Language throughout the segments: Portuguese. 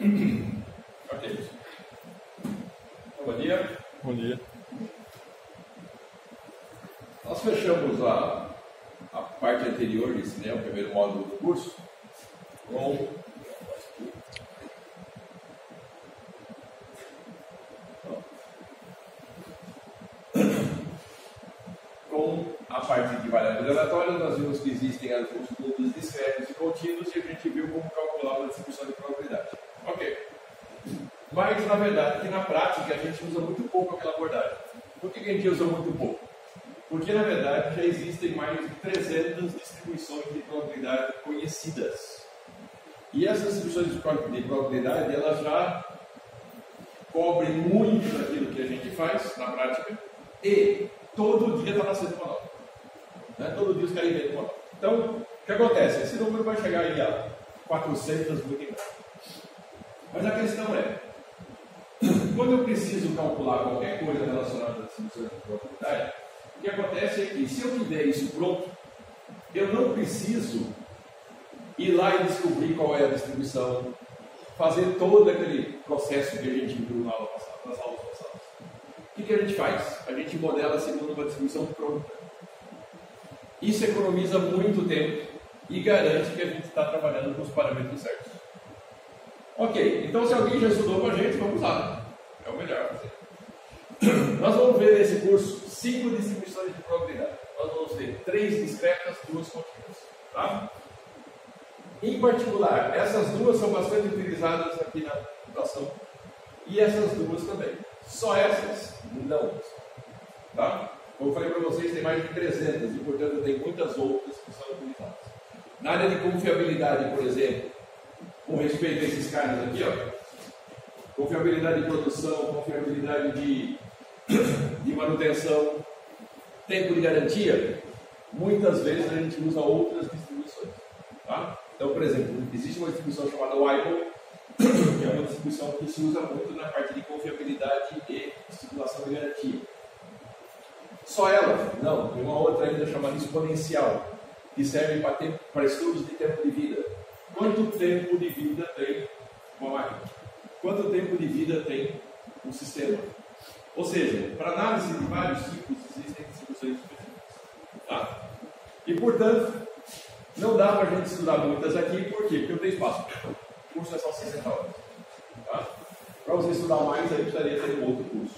Ok. Bom dia. Bom dia. Nós fechamos a parte anterior desse, o primeiro módulo do curso, com a parte de variáveis aleatórias. Nós vimos que existem os números discretos e contínuos e a gente viu como calcular uma distribuição de probabilidade. Ok. Mas, na verdade, aqui na prática, a gente usa muito pouco aquela abordagem. Por que a gente usa muito pouco? Porque, na verdade, já existem mais de 300 distribuições de probabilidade conhecidas. E essas distribuições de probabilidade, elas já cobrem muito daquilo que a gente faz na prática e todo dia está nascendo uma nova. Todo dia os caras inventam uma nova. Então, o que acontece? Esse número vai chegar aí a 400 muito em breve. Mas a questão é, quando eu preciso calcular qualquer coisa relacionada à distribuição de probabilidade, o que acontece é que, se eu tiver isso pronto, eu não preciso ir lá e descobrir qual é a distribuição, fazer todo aquele processo que a gente viu nas aulas passadas. O que a gente faz? A gente modela segundo uma distribuição pronta. Isso economiza muito tempo e garante que a gente está trabalhando com os parâmetros certos. Ok, então se alguém já estudou com a gente, vamos lá. É o melhor fazer. Nós vamos ver nesse curso 5 distribuições de probabilidade. Nós vamos ver 3 discretas, 2 contínuas. Tá? Em particular, essas duas são bastante utilizadas aqui na computação. E essas duas também. Só essas? Não. Tá? Como eu falei para vocês, tem mais de 300 e, portanto, tem muitas outras que são utilizadas. Na área de confiabilidade, por exemplo, com respeito a esses caras aqui, confiabilidade de produção, confiabilidade de manutenção, tempo de garantia, muitas vezes a gente usa outras distribuições. Tá? Então, por exemplo, existe uma distribuição chamada Weibull, que é uma distribuição que se usa muito na parte de confiabilidade e estipulação de garantia. Só ela? Não, tem uma outra ainda chamada exponencial, que serve para estudos de tempo de vida. Quanto tempo de vida tem uma máquina? Quanto tempo de vida tem um sistema? Ou seja, para análise de vários ciclos existem distribuições específicas. Tá? E, portanto, não dá para a gente estudar muitas aqui, por quê? Porque não tem espaço. O curso é só 60 horas. Tá? Para você estudar mais, aí precisaria ter um outro curso.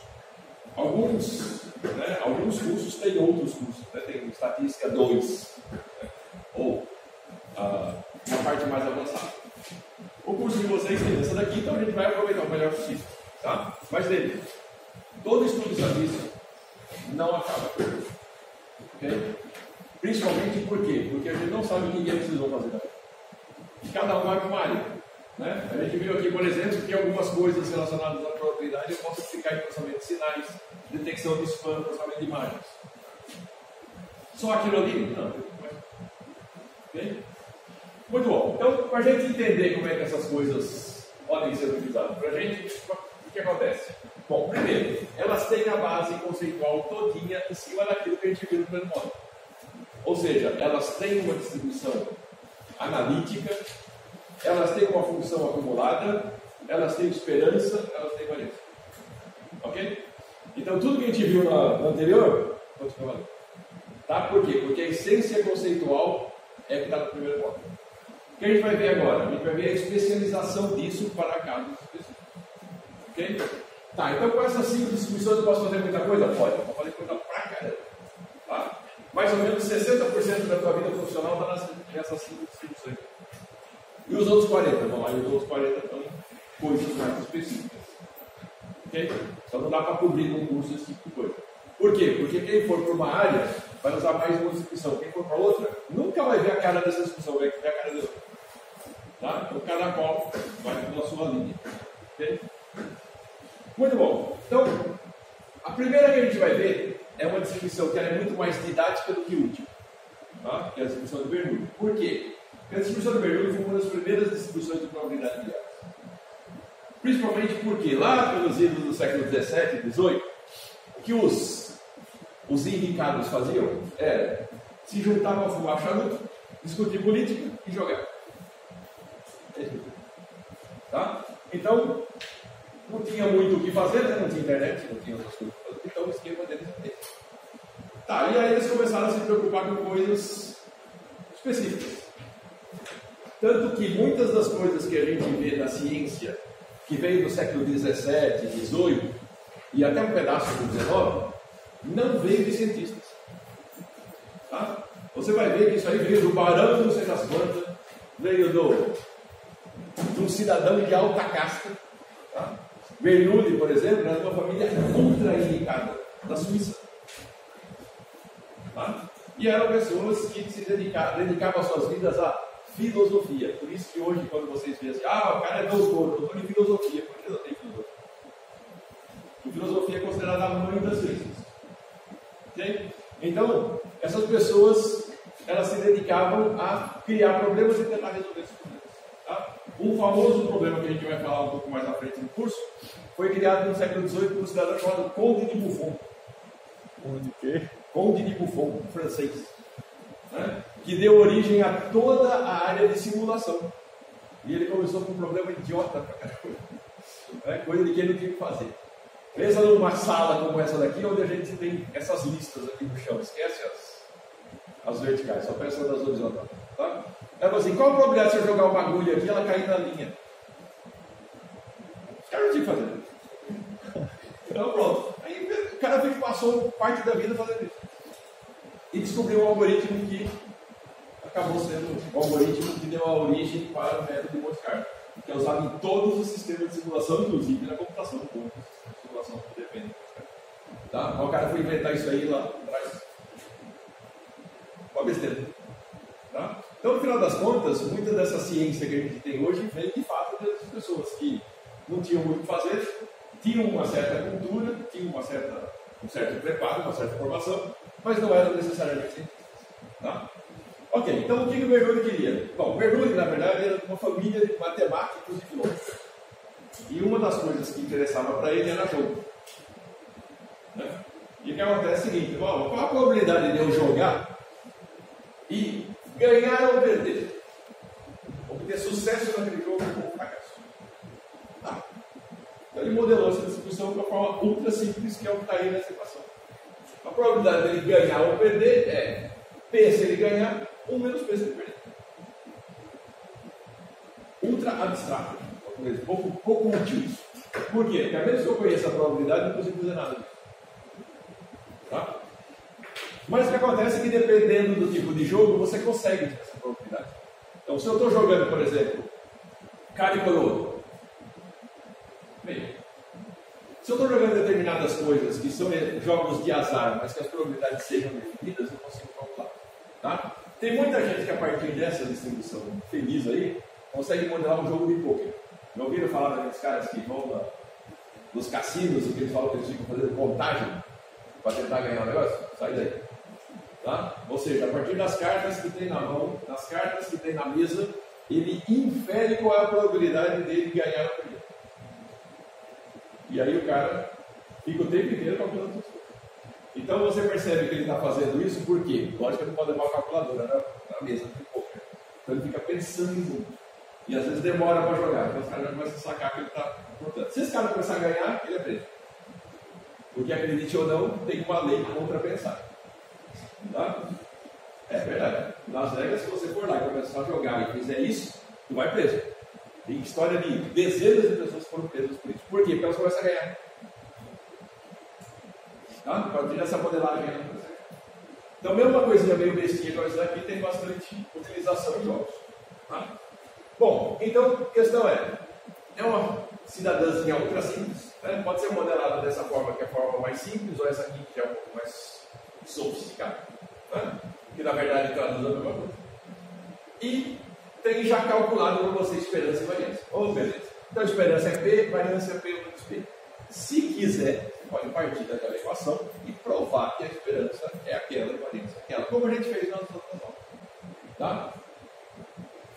Alguns cursos têm outros cursos. Tem Estatística 2, ou uma parte mais avançada. O curso de vocês tem essa daqui, então a gente vai aproveitar o melhor possível. Tá? Mas dele, todo estudo estatístico não acaba com isso. Okay? Principalmente por quê? Porque a gente não sabe o que eles vão fazer. Cada um vai para uma área. Né? A gente viu aqui, por exemplo, que algumas coisas relacionadas à probabilidade eu posso aplicar em processamento de sinais, detecção de spam, processamento de imagens. Só aquilo ali? Não. Okay? Muito bom. Então, para a gente entender como é que essas coisas podem ser utilizadas para a gente, o que acontece? Bom, primeiro, elas têm a base conceitual todinha em cima daquilo que a gente viu no primeiro módulo. Ou seja, elas têm uma distribuição analítica, elas têm uma função acumulada, elas têm esperança, elas têm variância. Ok? Então, tudo que a gente viu no anterior, tá? Por quê? Porque a essência conceitual é que está no primeiro módulo. O que a gente vai ver agora? A gente vai ver a especialização disso para casos específicos. Ok? Tá, então com essas 5 distribuições eu posso fazer muita coisa? Pode, eu posso fazer coisa pra caramba. Tá? Mais ou menos 60% da tua vida profissional está nessas 5 distribuições. E os outros 40? Vamos lá, e os outros 40 estão em coisas mais específicas. Ok? Então não dá para cobrir num curso esse tipo de coisa. Por quê? Porque quem for para uma área vai usar mais uma distribuição. Quem for para outra nunca vai ver a cara dessa distribuição, vai ver a cara de outra. Tá? Então cada qual vai pela sua linha. Ok? Muito bom. Então, a primeira que a gente vai ver é uma distribuição que é muito mais didática do que útil. Tá? Que é a distribuição do Bernoulli. Por quê? Porque a distribuição do Bernoulli foi uma das primeiras distribuições de probabilidade de dados. Principalmente porque lá pelos idos do século XVII e XVIII, o que os enricados faziam era se juntavam a fumar charuto, discutir política e jogar. Tá? Então, não tinha muito o que fazer, né? Não tinha internet, não tinha outras coisas. Então, o esquema deles é esse. Tá, e aí eles começaram a se preocupar com coisas específicas. Tanto que muitas das coisas que a gente vê na ciência, que veio do século XVII, XVIII e até um pedaço do XIX, não veio de cientistas. Tá? Você vai ver que isso aí veio do barão do não sei das quantas, veio de um cidadão de alta casta. Tá? Bernoulli, por exemplo, era de uma família ultra indicada da Suíça. Tá? E eram pessoas que se dedicavam as suas vidas à filosofia. Por isso que hoje, quando vocês veem assim, o cara é doutor em filosofia. Por que não tem filosofia? Porque filosofia é considerada a mãe das ciências. Okay? Então, essas pessoas, elas se dedicavam a criar problemas e tentar resolver esses problemas. Tá? Um famoso problema que a gente vai falar um pouco mais à frente no curso, foi criado no século XVIII por um cidadão chamado Conde de Buffon. Conde de quê? Conde de Buffon, francês. Né? Que deu origem a toda a área de simulação. E ele começou com um problema idiota pra caramba. Né? Coisa de quem não tinha que fazer. Pensa numa sala como essa daqui, onde a gente tem essas listas aqui no chão. Esquece as verticais, só pensa nas horizontais. Tá? Ela assim, qual a probabilidade de você jogar uma agulha aqui e ela cair na linha? Os caras não tinham que fazer. Então pronto. Aí o cara passou parte da vida fazendo isso. E descobriu um algoritmo que acabou sendo o algoritmo que deu a origem para o método de Monte Carlo, que é usado em todos os sistemas de simulação, inclusive na computação quântica, simulação que depende. Tá? O cara foi inventar isso aí lá atrás. Uma besteira. Tá? Então, no final das contas, muita dessa ciência que a gente tem hoje vem de fato das pessoas que não tinham muito o que fazer, tinham uma certa cultura, tinham um certo preparo, uma certa formação, mas não eram necessariamente cientistas. Tá? Ok, então o que o Bernoulli queria? Bom, o Bernoulli, na verdade, era de uma família de matemáticos e filósofos. E uma das coisas que interessava para ele era jogo. Né? E o que acontece é o seguinte: qual a probabilidade de eu jogar e ganhar ou perder? Obter sucesso naquele jogo ou fracasso? Tá. Então ele modelou essa distribuição de uma forma ultra simples, que é o que está aí nessa equação. A probabilidade dele ganhar ou perder é P se ele ganhar, 1 menos P se ele perder. Ultra abstrato. Pouco útil isso. Por quê? Porque a menos que eu conheça a probabilidade, eu não consigo fazer nada disso. Tá? Mas o que acontece é que dependendo do tipo de jogo, você consegue essa probabilidade. Então, se eu estou jogando, por exemplo, cara e coroa. Bem, se eu estou jogando determinadas coisas que são jogos de azar, mas que as probabilidades sejam definidas, eu consigo calcular. Tá? Tem muita gente que a partir dessa distribuição feliz aí, consegue modelar um jogo de poker. Já ouviram falar daqueles caras que vão nos cassinos e que eles falam que eles ficam fazendo contagem para tentar ganhar o negócio? Sai daí. Tá? Ou seja, a partir das cartas que tem na mão, das cartas que tem na mesa, ele infere qual é a probabilidade dele ganhar ou perder. E aí o cara fica o tempo inteiro calculando tudo. Então você percebe que ele está fazendo isso por quê? Lógico que ele não pode levar a calculadora na mesa de poker. Então ele fica pensando em muito. E às vezes demora para jogar. Então os caras já começam a sacar que ele está importante. Se esse cara começar a ganhar, ele é preso. Porque acredite ou não, tem uma lei contra pensar. Tá? É verdade. Nas regras, se você for lá e começar a jogar e fizer isso, tu vai preso. Tem história de dezenas de pessoas que foram presas por isso. Por quê? Porque elas começam a ganhar. Tá? A partir dessa modelagem ela consegue. Então, mesmo uma coisinha meio bestinha igual isso daqui, tem bastante utilização em jogos. Tá? Bom, então a questão é uma cidadãzinha ultra simples, né? Pode ser modelada dessa forma, que é a forma mais simples, ou essa aqui, que é um pouco mais sofisticada, né? Que na verdade traduz a mesma coisa. E tem já calculado para você esperança e variância. Oh, beleza. Então esperança é P, variância é P menos P. Se quiser, você pode partir daquela equação e provar que a esperança é aquela e a variância é aquela, como a gente fez nas outras aulas. Tá?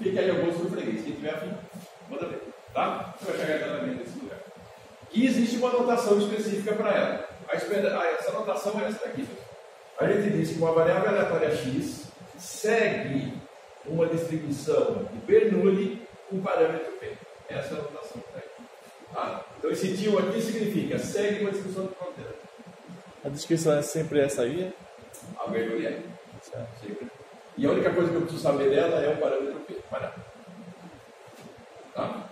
Fica aí o gosto do freguês. Quem tiver afim, manda ver. Tá? Você vai chegar exatamente nesse lugar. E existe uma notação específica para ela. Essa notação é essa daqui. A gente diz que uma variável aleatória x segue uma distribuição de Bernoulli com parâmetro P. Essa é a notação que está aí. Tá? Então esse tio aqui significa segue uma distribuição de probabilidade. A descrição é sempre essa aí? A maioria é. Sempre. E a única coisa que eu preciso saber dela é o parâmetro P. Mas não. Tá?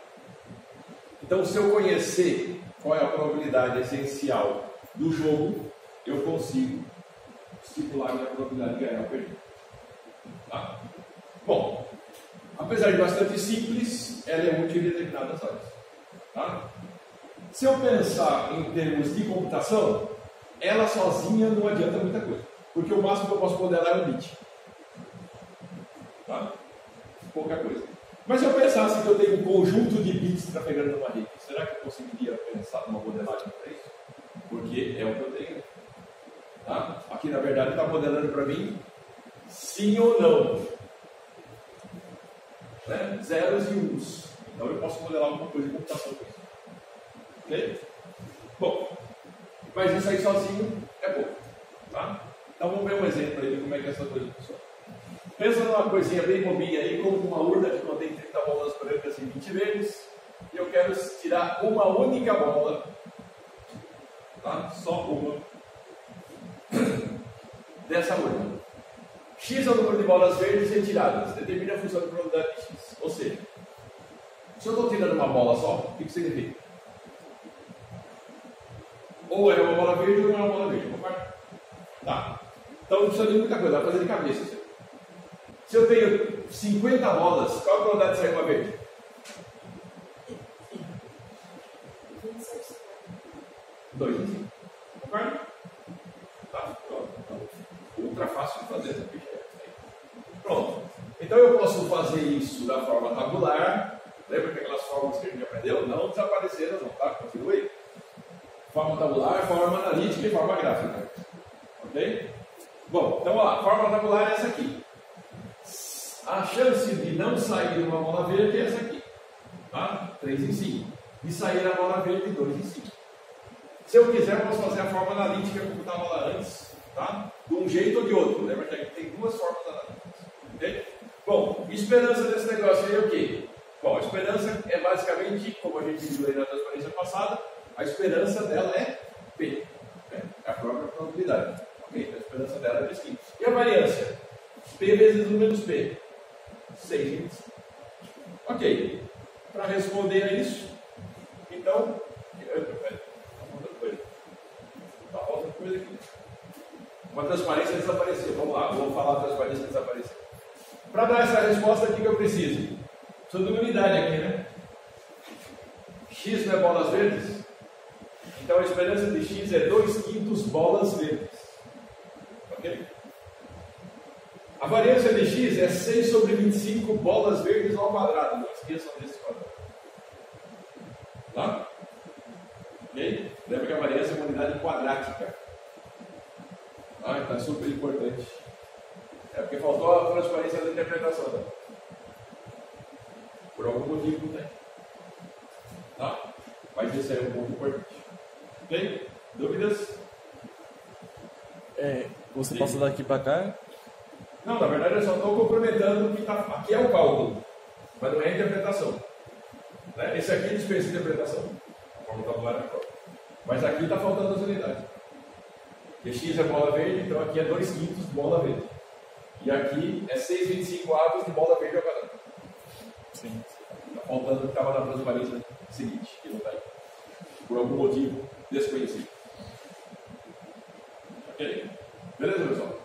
Então, se eu conhecer qual é a probabilidade essencial do jogo, eu consigo estipular a minha probabilidade de ganhar ou perder. Tá? Bom, apesar de bastante simples, ela é útil em determinadas áreas. Tá? Se eu pensar em termos de computação, ela sozinha não adianta muita coisa, porque o máximo que eu posso modelar é um bit. Tá? Pouca coisa. Mas se eu pensasse que eu tenho um conjunto de bits trafegando numa rede, será que eu conseguiria pensar numa modelagem para isso? Porque é o que eu tenho. Tá? Aqui na verdade está modelando para mim sim ou não. Né? Zeros e uns. Então eu posso modelar alguma coisa de computação com isso. Ok? Bom, mas isso aí sozinho é pouco. Tá? Então vamos ver um exemplo aí de como é que essa coisa funciona. Pensa numa coisinha bem bobinha aí, como uma urna que contém 30 bolas brancas e 20 verdes, e eu quero tirar uma única bola, tá? Só uma, dessa urna. X é o número de bolas verdes retiradas, determina a função de probabilidade de X. Ou seja, se eu estou tirando uma bola só, o que significa? Ou é uma bola verde ou não é uma bola verde, concorda? Tá. Então não precisa de muita coisa, vai fazer de cabeça isso. Se eu tenho 50 bolas, qual a probabilidade de sair uma verde? 2 em 5. Concorda? Tá, pronto. Ultra fácil de fazer. Pronto. Então eu posso fazer isso da forma tabular. Lembra que aquelas formas que a gente aprendeu? Não desapareceram, não, tá? Continue. Forma tabular, forma analítica e forma gráfica. Ok? Bom, então olha lá. Forma tabular é essa aqui. A chance de não sair uma bola verde é essa aqui. Tá? 3 em 5. De sair a bola verde, 2 em 5. Se eu quiser, eu posso fazer a forma analítica como estava lá antes. Tá? De um jeito ou de outro. Lembra que aqui tem duas formas analíticas. Okay? Bom, esperança desse negócio aí é o quê? Bom, a esperança é basicamente, como a gente viu aí na transparência passada, a esperança dela é P. É a própria probabilidade. Okay? A esperança dela é P5. E a variância? P vezes 1 menos P. 6 em 25. Ok. Para responder a isso, então. Está faltando coisa aqui. Uma transparência desapareceu. Vamos lá, vou falar a transparência que desapareceu. Para dar essa resposta, o que eu preciso? Preciso de uma unidade aqui, né? X não é bolas verdes? Então a esperança de X é 2/5 bolas verdes. Ok? A variância de X é 6 sobre 25 bolas verdes ao quadrado. Não esqueçam desse quadrado. Tá? Ok? Lembra que a variância é uma unidade quadrática. Ah, então é super importante. É porque faltou a transparência da interpretação. Tá? Por algum motivo não tem. Tá? Mas esse aí é um ponto importante. Ok? Dúvidas? Você passa daqui para cá? Não, na verdade eu só estou complementando que aqui é o cálculo, mas não é a interpretação. Né? Esse aqui dispensa interpretação. Vamos tabular agora. Mas aqui está faltando as unidades. Porque X é bola verde, então aqui é 2/5 bola verde. E aqui é 6/25 avos de bola verde ao quadrado. Sim. Está faltando o que estava na transparência seguinte, que não está aí. Por algum motivo desconhecido. Ok? Beleza, pessoal?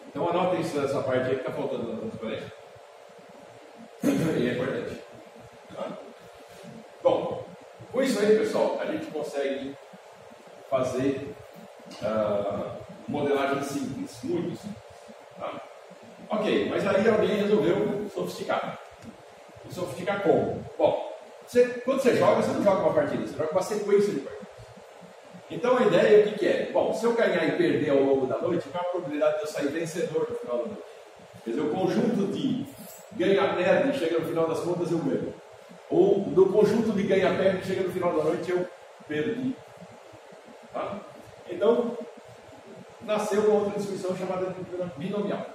Então anotem essa parte aí que está faltando na transparência. E é importante. Tá? Bom, com isso aí, pessoal, a gente consegue fazer modelagem simples, muito simples. Tá? Ok, mas aí alguém resolveu sofisticar. E sofisticar como? Bom, quando você joga, você não joga uma partida, você joga uma sequência de partidas. Então a ideia o que é? Bom, se eu ganhar e perder ao longo da noite, qual é a probabilidade de eu sair vencedor no final da noite? Quer dizer, o conjunto de ganha-perde, chega no final das contas, eu ganho. Ou no conjunto de ganha-perde, chega no final da noite, eu perdi. Tá? Então, nasceu uma outra discussão chamada de binomial.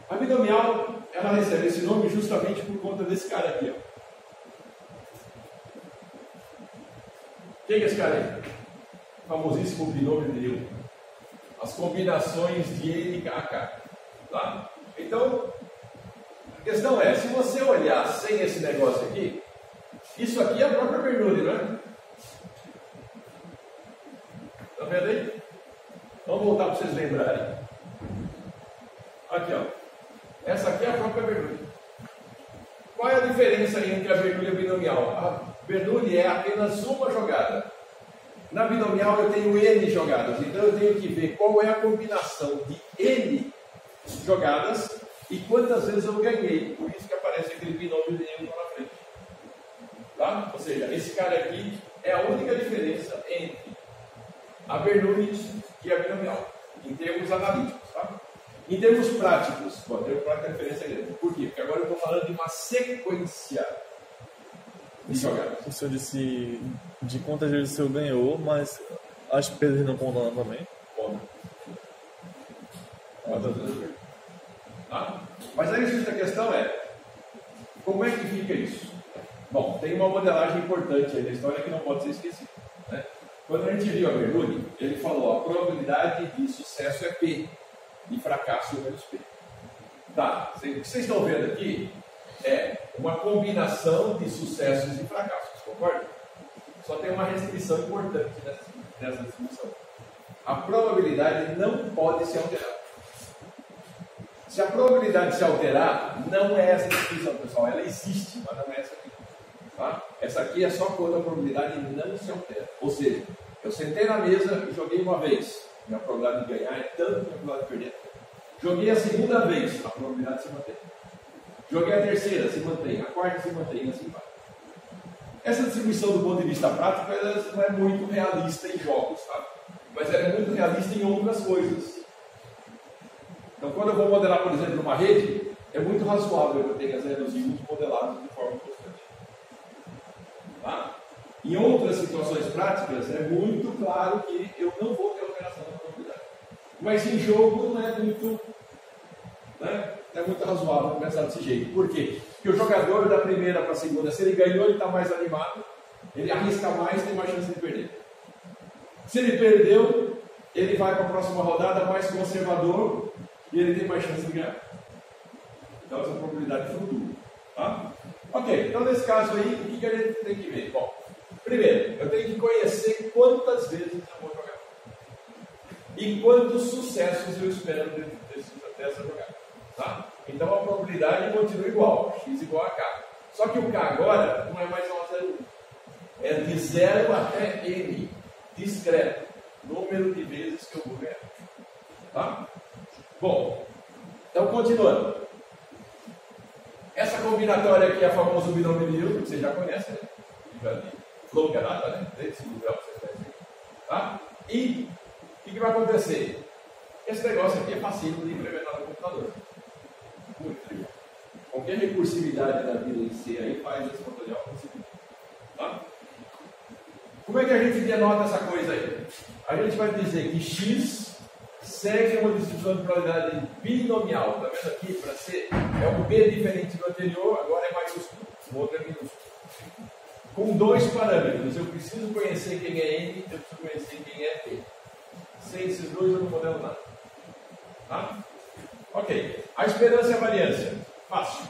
A binomial, ela recebe esse nome justamente por conta desse cara aqui. Ó. Quem é esse cara aí? Famosíssimo binômio de Newton. As combinações de N e K. Tá? Então, a questão é, se você olhar sem esse negócio aqui, isso aqui é a própria Bernoulli, não é? Está vendo aí? Vamos voltar para vocês lembrarem. Aqui, ó. Essa aqui é a própria Bernoulli. Qual é a diferença entre a Bernoulli e a binomial? A Bernoulli é apenas uma jogada. Na binomial eu tenho N jogadas, então eu tenho que ver qual é a combinação de N jogadas e quantas vezes eu ganhei. Por isso que aparece aquele binômio de Newton na frente. Tá? Ou seja, esse cara aqui é a única diferença entre a Bernoulli e a binomial, em termos analíticos. Tá? Em termos práticos, pode ter uma diferença grande. Por quê? Porque agora eu estou falando de uma sequência de jogadas. O senhor disse de quantas vezes o senhor ganhou, mas as perdas não contam também? Conta. Tá? Mas aí a questão é, como é que fica isso? Bom, tem uma modelagem importante aí na história que não pode ser esquecida. Né? Quando a gente viu a Bernoulli, ele falou, a probabilidade de sucesso é P, de fracasso é menos P. Tá, o que vocês estão vendo aqui é uma combinação de sucessos e fracassos, concorda? Só tem uma restrição importante nessa distribuição. A probabilidade não pode se alterar. Se a probabilidade se alterar, não é essa distribuição, pessoal. Ela existe, mas não é essa aqui. Tá? Essa aqui é só quando a probabilidade não se altera. Ou seja, eu sentei na mesa e joguei uma vez. Minha probabilidade de ganhar é tanto, minha probabilidade de perder é tanto. Joguei a segunda vez, a probabilidade se mantém. Joguei a terceira, se mantém. A quarta se mantém, assim vai. Essa distribuição do ponto de vista prático ela não é muito realista em jogos, tá? Mas ela é muito realista em outras coisas. Então, quando eu vou modelar, por exemplo, uma rede, é muito razoável que eu tenha zeros e uns modelados de forma constante. Tá? Em outras situações práticas, é muito claro que eu não vou ter alteração na probabilidade. Mas em jogo não é muito, né? É muito razoável pensar desse jeito. Por quê? Porque o jogador da primeira para a segunda, se ele ganhou, ele está mais animado, ele arrisca mais, tem mais chance de perder. Se ele perdeu, ele vai para a próxima rodada mais conservador e ele tem mais chance de ganhar. Então essa probabilidade flutua. Tá? Ok, então nesse caso aí, o que a gente tem que ver? Bom, primeiro, eu tenho que conhecer quantas vezes eu vou jogar. E quantos sucessos eu espero dessa jogada. Tá? Então a probabilidade continua igual, x igual a k. Só que o k agora não é mais 1 a 0. É de 0 até n, discreto, número de vezes que eu vou ganhar. Tá? Bom, então continuando. Essa combinatória aqui é a famosa binômio de Newton, que vocês já conhecem, né? Já de longa data, né? Desde segundo grau vocês conhecem. Tá? E o que vai acontecer? Esse negócio aqui é fácil de implementar no computador. Muito trivial. Qualquer recursividade da vida em si aí faz esse fatorial possível. Tá? Como é que a gente denota essa coisa aí? A gente vai dizer que x segue uma distribuição de probabilidade binomial. Está vendo aqui? Para ser é um B diferente do anterior, agora é maiúsculo, o outro é minúsculo. Com dois parâmetros. Eu preciso conhecer quem é N, eu preciso conhecer quem é P. Sem esses dois eu não modelo nada. Tá? Ok. A esperança e a variância. Fácil.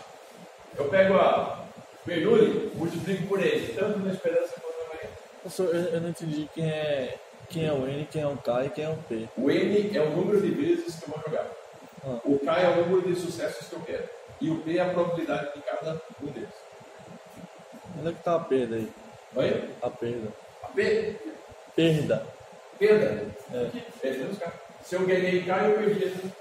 Eu pego a Bernoulli, multiplico por N, tanto na esperança quanto na variância. Professor, eu não entendi quem é o N, quem é o K e quem é o P. O N é o número de vezes que eu vou jogar. O K é o número de sucessos que eu quero. E o P é a probabilidade de cada um deles. Onde é que está a perda aí? Oi? A perda. A P? Perda. Perda? É. Perda nos K. Se eu ganhei K, eu perdi ele.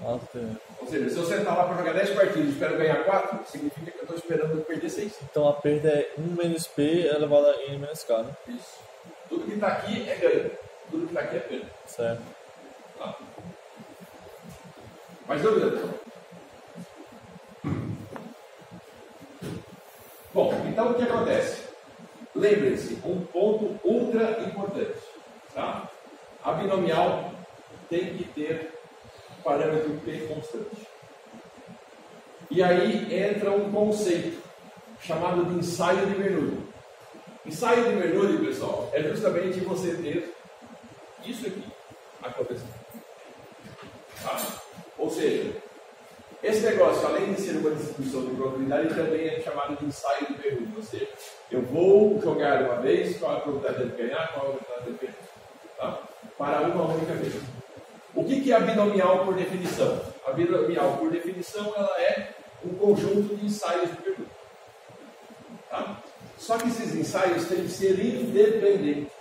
Ah, tem. Ou seja, se eu sentar lá para jogar 10 partidas e espero ganhar 4, significa que eu estou esperando eu perder 6. Então a perda é 1 menos P elevado a N menos K, né? Isso. Tudo que está aqui é ganho. Tudo que está aqui é perda. Certo. Tá? Mais dúvida? Bom, então o que acontece? Lembre-se, um ponto ultra importante. Tá? A binomial tem que ter parâmetro P constante. E aí entra um conceito chamado de ensaio de Bernoulli. Ensaio de Bernoulli, pessoal, é justamente você ter isso aqui acontecendo. Tá? Ou seja, esse negócio, além de ser uma distribuição de probabilidade, também é chamado de ensaio de Bernoulli. Ou seja, eu vou jogar uma vez, qual a probabilidade de ganhar, qual a probabilidade de perder. Tá? Para uma única vez. O que é a binomial por definição? A binomial, por definição, ela é um conjunto de ensaios de Bernoulli. Tá? Só que esses ensaios têm que ser independentes.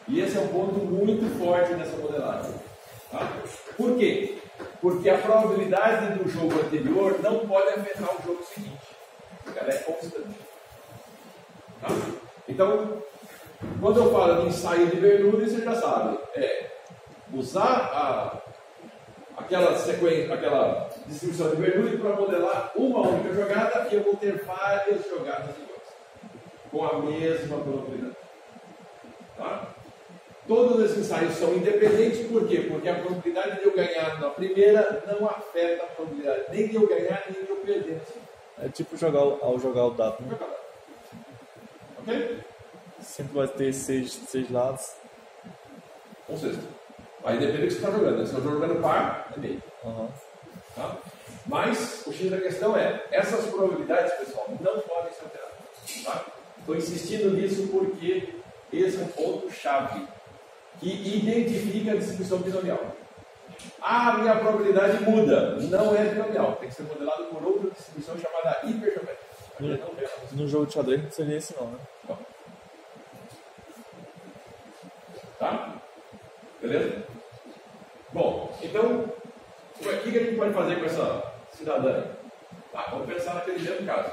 E esse é um ponto muito forte nessa modelagem. Tá? Por quê? Porque a probabilidade do jogo anterior não pode afetar o jogo seguinte. Ela é constante. Tá? Então, quando eu falo de ensaio de Bernoulli, você já sabe. É usar aquela sequência, aquela distribuição de Bernoulli para modelar uma única jogada e eu vou ter várias jogadas iguais. Com a mesma probabilidade. Tá? Todos esses ensaios são independentes, por quê? Porque a probabilidade de eu ganhar na primeira não afeta a probabilidade nem de eu ganhar, nem de eu perder. É tipo jogar o dado, né? Ok? Sempre vai ter seis lados. Ou seja, aí depende do que você está jogando. Se eu estou jogando par, é meio. Uhum. Tá? Mas o X da questão é, essas probabilidades, pessoal, não podem ser alteradas. Tá? Estou insistindo nisso porque esse é um ponto-chave que identifica a distribuição binomial. A minha probabilidade muda, não é binomial, tem que ser modelado por outra distribuição chamada hipergeométrica. No jogo de xadrez não seria esse não, né? Não. Tá? Beleza? Bom, então, o que a gente pode fazer com essa cidadã? Tá, vamos pensar naquele mesmo caso.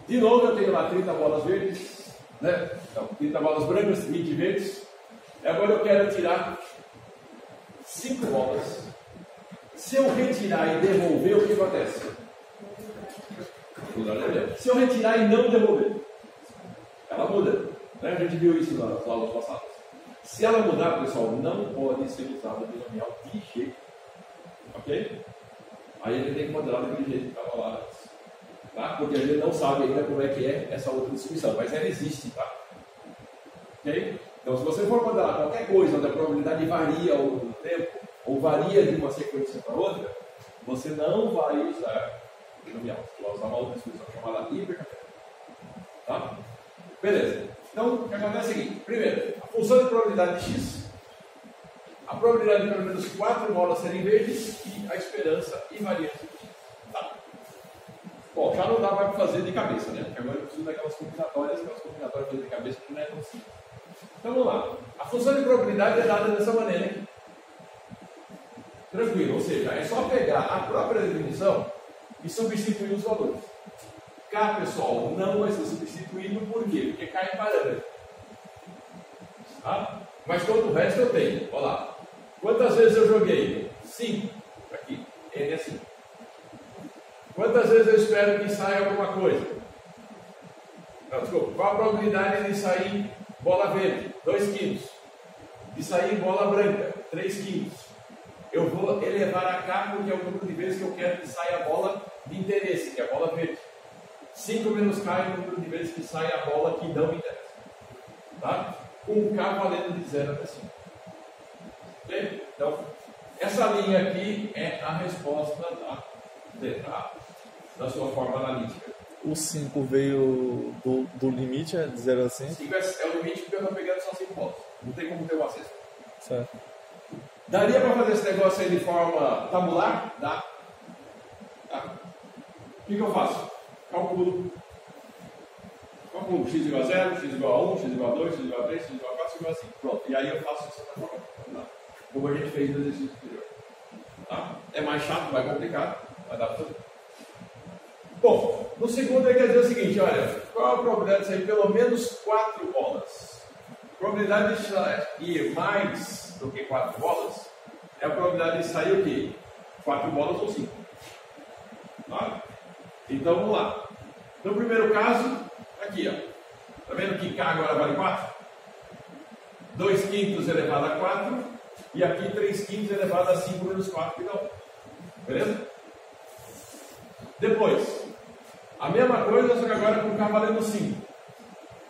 De novo, eu tenho lá 30 bolas verdes, né? Então, 30 bolas brancas, 20 verdes. E agora eu quero tirar 5 bolas. Se eu retirar e devolver, o que acontece? Se eu retirar e não devolver, ela muda. Né? A gente viu isso nas aulas passadas. Se ela mudar, pessoal, não pode ser usada o binomial de jeito. Ok? Aí a gente tem que modelar daquele jeito que estava lá antes. Tá? Porque a gente não sabe ainda como é que é essa outra distribuição, mas ela existe, tá? Ok? Então, se você for modelar qualquer coisa onde a probabilidade varia ao longo do tempo, ou varia de uma sequência para outra, você não vai usar binomial. Você vai usar uma outra distribuição chamada hipergeométrica. Tá? Beleza. Então, o que acontece é o seguinte. Primeiro, a função de probabilidade de x, a probabilidade de pelo menos 4 bolas serem verdes e a esperança invariante de x. Tá. Bom, já não dá mais para fazer de cabeça, né? Porque agora eu preciso daquelas combinatórias de cabeça que não é tão simples. Então vamos lá. A função de probabilidade é dada dessa maneira aqui. Tranquilo, ou seja, é só pegar a própria definição e substituir os valores. K, pessoal, não vai ser substituído, por quê? Porque K é parâmetro. Tá? Mas todo o resto eu tenho. Olha lá. Quantas vezes eu joguei? 5. Aqui. N é 5. Quantas vezes eu espero que saia alguma coisa? Não, desculpa. Qual a probabilidade de sair bola verde? 2 quintos. De sair bola branca? 3 quintos. Eu vou elevar a K porque é o número de vezes que eu quero que saia a bola de interesse, que é a bola verde. 5 menos K é o número de vezes que sai a bola que não me interessa. Tá? Com K valendo de 0 até 5. Ok? Então, essa linha aqui é a resposta da sua forma analítica. O 5 veio do limite, é de 0 a 5? 5 é o limite porque eu estou pegando só 5 bolas. Não tem como ter uma sexta. Certo. Daria para fazer esse negócio aí de forma tabular? Dá. Tá. O que eu faço? Calculo x igual a 0, x igual a 1, x igual a 2, x igual a 3, x igual a 4, x igual a 5. Pronto. E aí eu faço isso da forma tabular. Como a gente fez no exercício anterior. Tá? É mais chato, mais complicado, mas dá para fazer. Bom, no segundo ele quer dizer o seguinte, olha, qual a probabilidade de sair pelo menos 4 bolas? A probabilidade de ir mais do que 4 bolas é a probabilidade de sair o quê? 4 bolas ou 5. Tá? Então vamos lá. No primeiro caso, aqui, ó. Está vendo que K agora vale 4? 2 quintos elevado a 4 e aqui 3 quintos elevado a 5 menos 4 que dá 1. Beleza? Depois, a mesma coisa, só que agora com K valendo 5.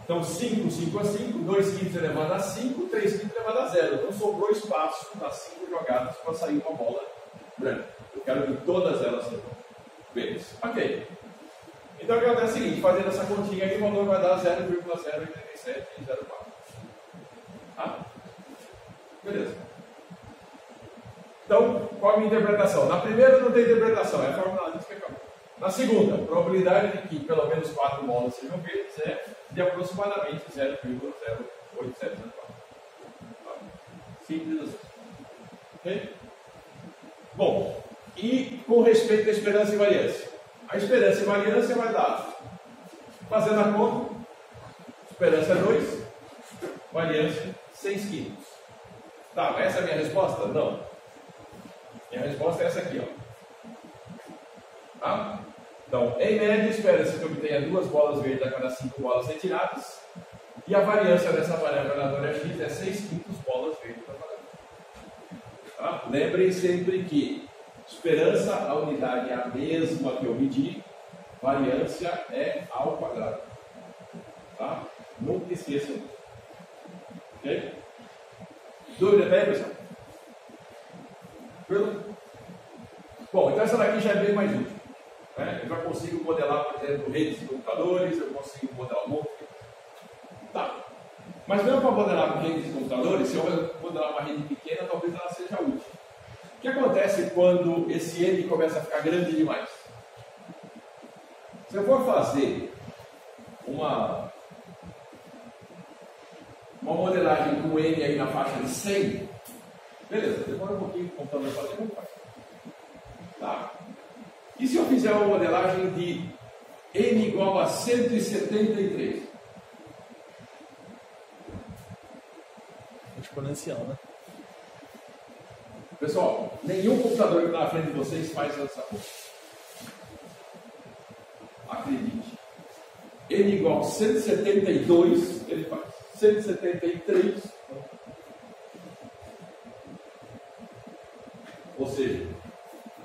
Então 5, 5 a 5, 2 quintos elevado a 5, 3 quintos elevado a 0. Então sobrou espaço nas 5 jogadas para sair uma bola branca. Eu quero que todas elas sejam verdes. Ok. Então o que acontece é o seguinte, fazendo essa continha aqui, o valor vai dar 0,08704. Tá? Beleza. Então, qual a minha interpretação? Na primeira não tem interpretação, é a fórmula analítica que acabou. Na segunda, a probabilidade de que pelo menos 4 bolas sejam verdes é de aproximadamente 0,08704. Simples assim. Ok? Bom, e com respeito à esperança e variância? A esperança e variância vai dar, fazendo a conta, esperança é 2, variância 6 quintos. Tá, mas essa é a minha resposta? Não. Minha resposta é essa aqui, ó. Tá? Então, em média, espera-se que eu obtenha 2 bolas verdes a cada 5 bolas retiradas. E a variância dessa variável aleatória x é 6 quintos bolas verdes a cada 5. Tá? Lembrem sempre que esperança, a unidade é a mesma que eu medi. Variância é ao quadrado. Tá? Nunca esqueçam. Ok? Dúvida até aí, pessoal? Bom, então essa daqui já é bem mais útil. Né? Eu já consigo modelar, por exemplo, redes de computadores, eu consigo modelar um monte de coisa. Tá. Mas mesmo para modelar redes de computadores, se eu modelar uma rede pequena, talvez ela seja útil. O que acontece quando esse N começa a ficar grande demais? Se eu for fazer uma modelagem com N aí na faixa de 100, beleza, demora um pouquinho para o computador fazer, não faz. Tá. E se eu fizer uma modelagem de N igual a 173? Exponencial, né? Pessoal, nenhum computador que está na frente de vocês faz essa conta. Acredite. N igual a 172, ele faz. 173. Ou seja,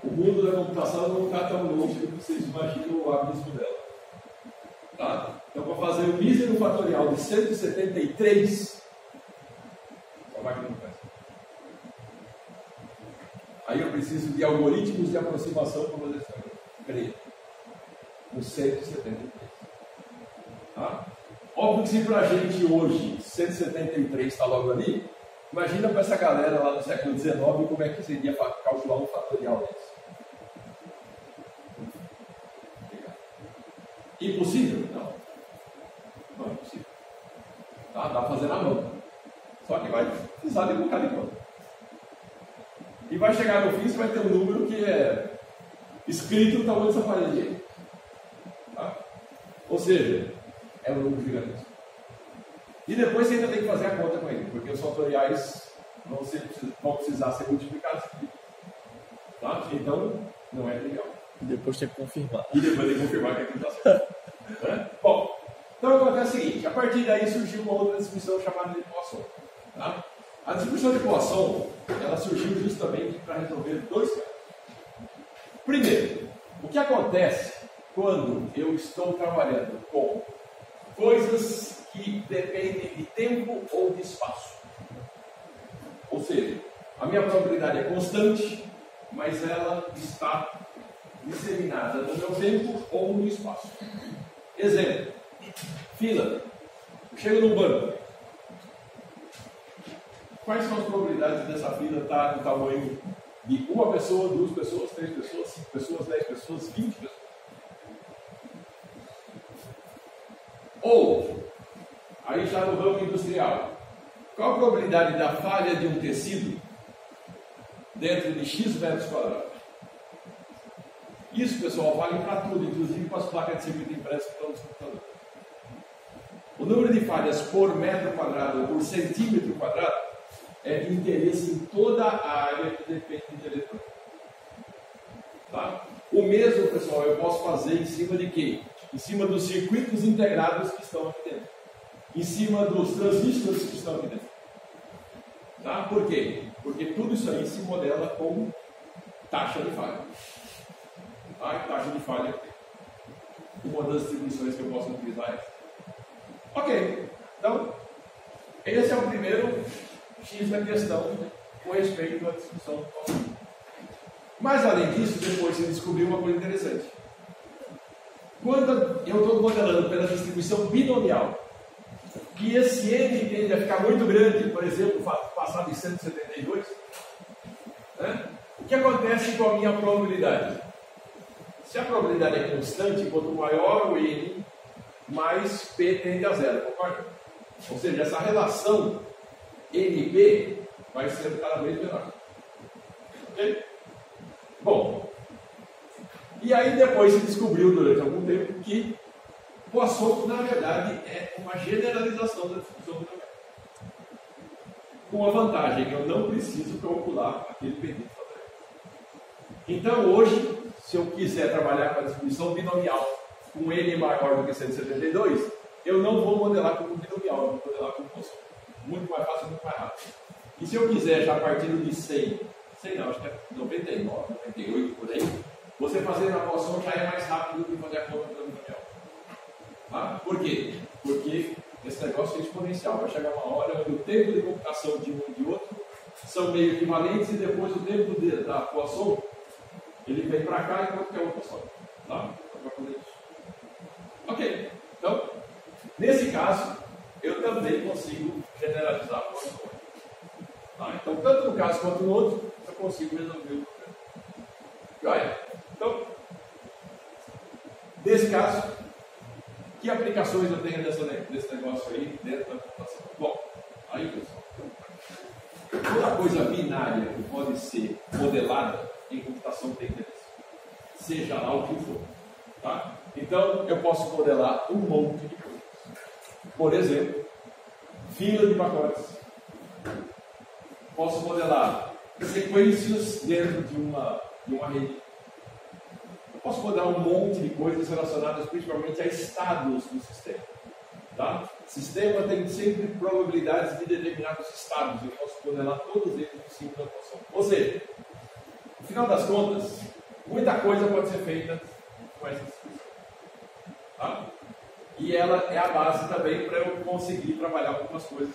o mundo da computação não está tão longe do que vocês imaginam o abismo dela. Tá? Então, para fazer o mísero fatorial de 173, a máquina não faz. Aí eu preciso de algoritmos de aproximação para fazer essa conta. Com 173. Tá? Óbvio que se para a gente hoje 173 está logo ali, imagina para essa galera lá no século XIX como é que seria calcular um fatorial desse. Impossível? Não. Não é impossível. Tá? Dá para fazer na mão. Só que vai precisar de um bocado de conta. E vai chegar no fim, você vai ter um número que é escrito no tamanho dessa parede aí. Tá? Ou seja, é um número gigantesco. E depois você ainda tem que fazer a conta com ele, porque os fatoriais vão precisar ser multiplicados. Tá? Então, não é legal. E depois tem que confirmar. E depois tem que confirmar que aquilo está certo. Né? Bom, então acontece o seguinte, a partir daí surgiu uma outra distribuição chamada de Poisson. Tá? A distribuição de Poisson, ela surgiu justamente para resolver 2 casos. Primeiro, o que acontece quando eu estou trabalhando com coisas que dependem de tempo ou de espaço? Ou seja, a minha probabilidade é constante, mas ela está disseminada no meu tempo ou no espaço. Exemplo, fila. Eu chego num banco. Quais são as probabilidades dessa fila estar no tamanho de 1 pessoa, 2 pessoas, 3 pessoas, 5 pessoas, 10 pessoas, 20 pessoas? Ou, aí já no ramo industrial, qual a probabilidade da falha de um tecido dentro de X metros quadrados? Isso, pessoal, vale para tudo, inclusive para as placas de circuito impresso que estão no computador. O número de falhas por metro quadrado ou por centímetro quadrado é de interesse em toda a área que depende de eletrônica. Tá? O mesmo, pessoal, eu posso fazer em cima de quê? Em cima dos circuitos integrados que estão aqui dentro. Em cima dos transistores que estão aqui dentro. Tá? Por quê? Porque tudo isso aí se modela com taxa de falha. Tá? E taxa de falha, uma das distribuições que eu posso utilizar é essa. Ok, então, esse é o primeiro X da questão com respeito à distribuição do Poisson. Mas, além disso, depois se descobriu uma coisa interessante. Quando eu estou modelando pela distribuição binomial, que esse n tende a ficar muito grande, por exemplo, passar de 172, né? O que acontece com a minha probabilidade? Se a probabilidade é constante, quanto maior o n, mais p tende a zero, concorda? Ou seja, essa relação NP vai ser cada vez menor. Ok? Bom, e aí depois se descobriu durante algum tempo que Poisson, na verdade, é uma generalização da distribuição binomial. Com a vantagem que eu não preciso calcular aquele bendito fator. Então, hoje, se eu quiser trabalhar com a distribuição binomial com n maior do que 172, eu não vou modelar como binomial, eu vou modelar como Poisson. Muito mais fácil, muito mais rápido. E se eu quiser, já partindo de 100 não, acho que é 99, 98 por aí, você fazer na Poisson já é mais rápido do que fazer a conta do binomial. Tá? Por quê? Porque esse negócio é exponencial. Vai chegar uma hora onde o tempo de computação de um e de outro são meio equivalentes e depois o tempo da Poisson ele vem para cá enquanto que a outra sobe. Tá? Para fazer isso. Ok. Então, nesse caso, eu também consigo generalizar a Poisson. Tá? Então, tanto no caso quanto no outro, eu consigo resolver o problema. Joia? Então, nesse caso, que aplicações eu tenho desse negócio aí dentro da computação? Bom, aí pessoal, toda coisa binária que pode ser modelada em computação tem interesse, seja lá o que for. Tá? Então, eu posso modelar um monte de coisas. Por exemplo, fila de pacotes. Posso modelar sequências dentro de uma rede. Eu posso modelar um monte de coisas relacionadas principalmente a estados do sistema. Tá? O sistema tem sempre probabilidades de determinados estados. Eu posso modelar todos eles em cima da equação. Ou seja, no final das contas, muita coisa pode ser feita com essa distribuição. Tá? E ela é a base também para eu conseguir trabalhar algumas coisas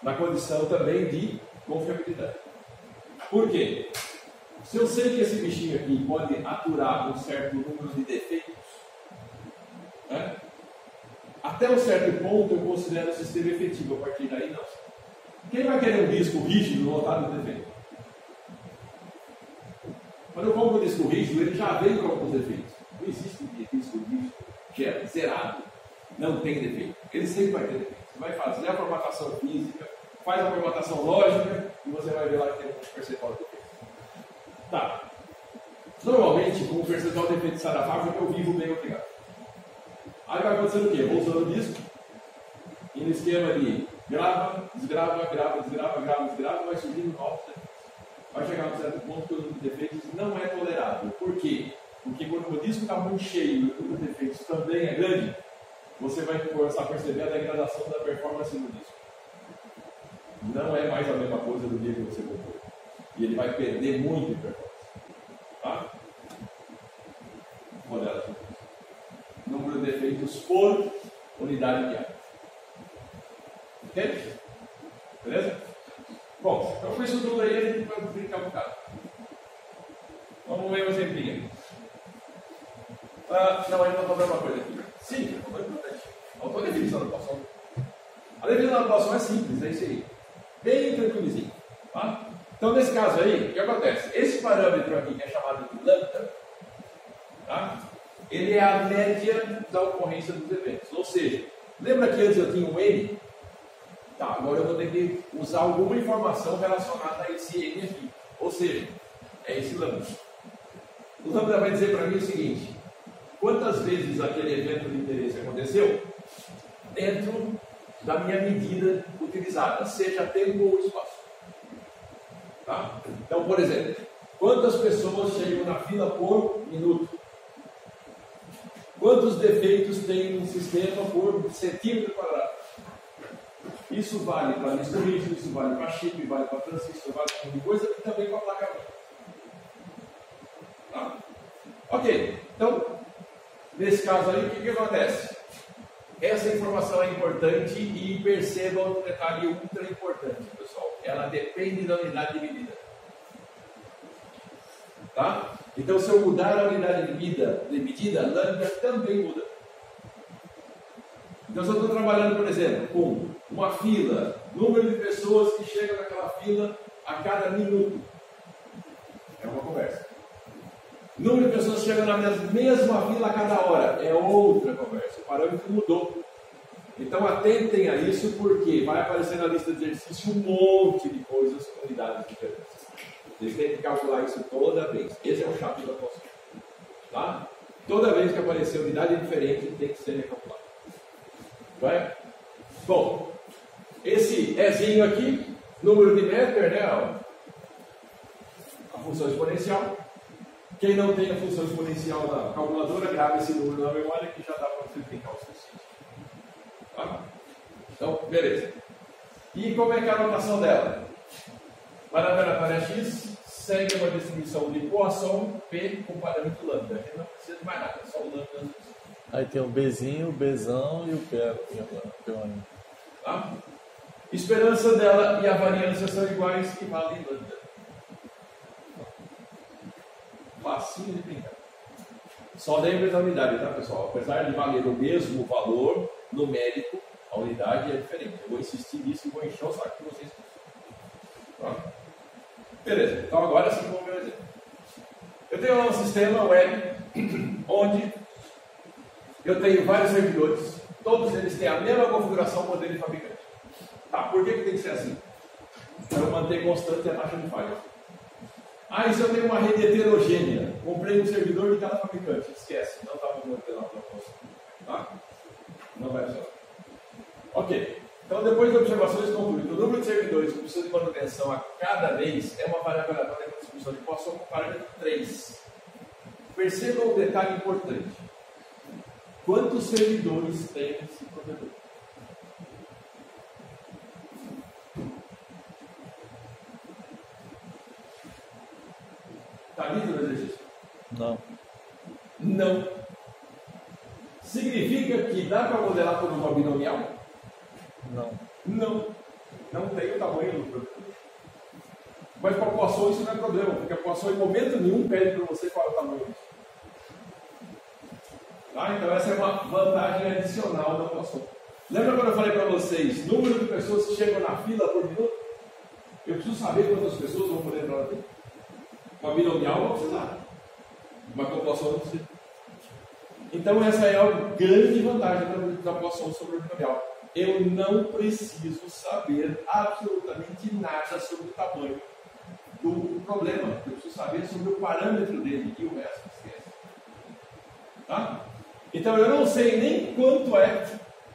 na condição também de confiabilidade. Por quê? Se eu sei que esse bichinho aqui pode aturar um certo número de defeitos, né? Até um certo ponto eu considero o sistema efetivo, a partir daí não. Quem vai querer um disco rígido lotado de defeitos? Quando eu compro um disco rígido, ele já vem com alguns defeitos. Não existe um disco rígido que é zerado, não tem defeito. Ele sempre vai ter defeito. Você vai fazer a formatação física, faz a formatação lógica e você vai ver lá que tem um percentual de defeito. Tá. Normalmente, com o percentual de defeito sai da fábrica, eu vivo bem obrigado. Aí vai acontecer o quê? Vou usando o disco e no esquema de grava, desgrava, grava, desgrava, grava, desgrava, vai subindo novos defeitos. Vai chegar a um certo ponto que o número de defeitos não é tolerável. Por quê? Porque quando o disco está muito cheio e o número de defeitos também é grande, você vai começar a perceber a degradação da performance do disco. Não é mais a mesma coisa do dia que você comprou. E ele vai perder muito em performance. Tá? Modela aqui. Número de defeitos por unidade de área. Entende? Beleza? Bom, então com isso tudo aí a gente vai brincar um bocado. Vamos ver um exemplinho. Não, ainda não falei uma coisa aqui. Sim, é muito importante. Faltou a definição da equação. A definição da equação é simples, é isso aí. Bem tranquilizinho. Tá? Então, nesse caso aí, o que acontece? Esse parâmetro aqui, que é chamado de lambda, tá? Ele é a média da ocorrência dos eventos. Ou seja, lembra que antes eu tinha um N? Tá, agora eu vou ter que usar alguma informação relacionada a esse N aqui. Ou seja, é esse lambda. O lambda vai dizer para mim o seguinte: quantas vezes aquele evento de interesse aconteceu dentro da minha medida utilizada, seja tempo ou espaço. Tá? Então, por exemplo, quantas pessoas chegam na fila por minuto? Quantos defeitos tem um sistema por centímetro quadrado? Isso vale para disco rígido, isso vale para chip, vale para transistor, vale para coisa e também para placa-mãe. Tá? Ok, então, nesse caso aí, o que acontece? essa informação é importante e perceba um detalhe ultra importante, pessoal. Ela depende da unidade de medida. Tá? Então, se eu mudar a unidade de medida, lambda também muda. Então, se eu estou trabalhando, por exemplo, com uma fila, número de pessoas que chegam naquela fila a cada minuto, é uma conversa. Número de pessoas que chegam na mesma fila a cada hora, é outra conversa. O parâmetro mudou. Então, atentem a isso, porque vai aparecer na lista de exercício um monte de coisas com unidades diferentes. Vocês têm que calcular isso toda vez. Esse é o chato da consulta. Tá? Toda vez que aparecer unidade diferente, tem que ser recalculado. Vai? Bom, esse Ezinho aqui, número de Mettler, né? A função exponencial. Quem não tem a função exponencial na calculadora, grava esse número na memória que já dá para você brincar o suficiente. Tá? Então, beleza. E como é que é a anotação dela? Para x segue uma distribuição de Poisson P com parâmetro lambda. A gente não precisa de mais nada, só o lambda. Aí tem o Bzinho, o Bzão e o P1. Tá? Esperança dela e a variância são iguais e valem lambda. Facinho de brincar. Só lembre da unidade, tá, pessoal? Apesar de valer o mesmo valor numérico, a unidade é diferente. Eu vou insistir nisso e vou encher o saco de vocês. Tá? Beleza, então agora sim vamos ver o exemplo. Eu tenho lá um sistema web onde eu tenho vários servidores, todos eles têm a mesma configuração, modelo e fabricante. Tá, por que tem que ser assim? Para eu manter constante a taxa de falha. Ah, e se eu tenho uma rede heterogênea? Comprei um servidor de cada fabricante. Esquece, não estava mantendo a proposta. Tá? Não vai funcionar. Ok. Então, depois de observações, conclui que o número de servidores que precisam de manutenção a cada vez é uma variável aleatória da distribuição de Poisson com parâmetro 3. Perceba um detalhe importante. Quantos servidores tem esse provedor? Está lido no exercício? Não. Não. Significa que dá para modelar por uma binomial? Não. Não. Não tem o tamanho do provedor. Mas para a Poisson isso não é problema, porque a Poisson em momento nenhum pede para você qual é o tamanho disso. Tá? Então essa é uma vantagem adicional da Poisson. Lembra quando eu falei para vocês, número de pessoas que chegam na fila por minuto? Eu preciso saber quantas pessoas vão poder entrar na fila. Com a binomial não precisar. Mas com a Poisson não precisa. Então essa é a grande vantagem da Poisson sobre o binomial. Eu não preciso saber absolutamente nada sobre o tamanho do problema. Eu preciso saber sobre o parâmetro dele e o resto esquece. Tá? Então eu não sei nem quanto é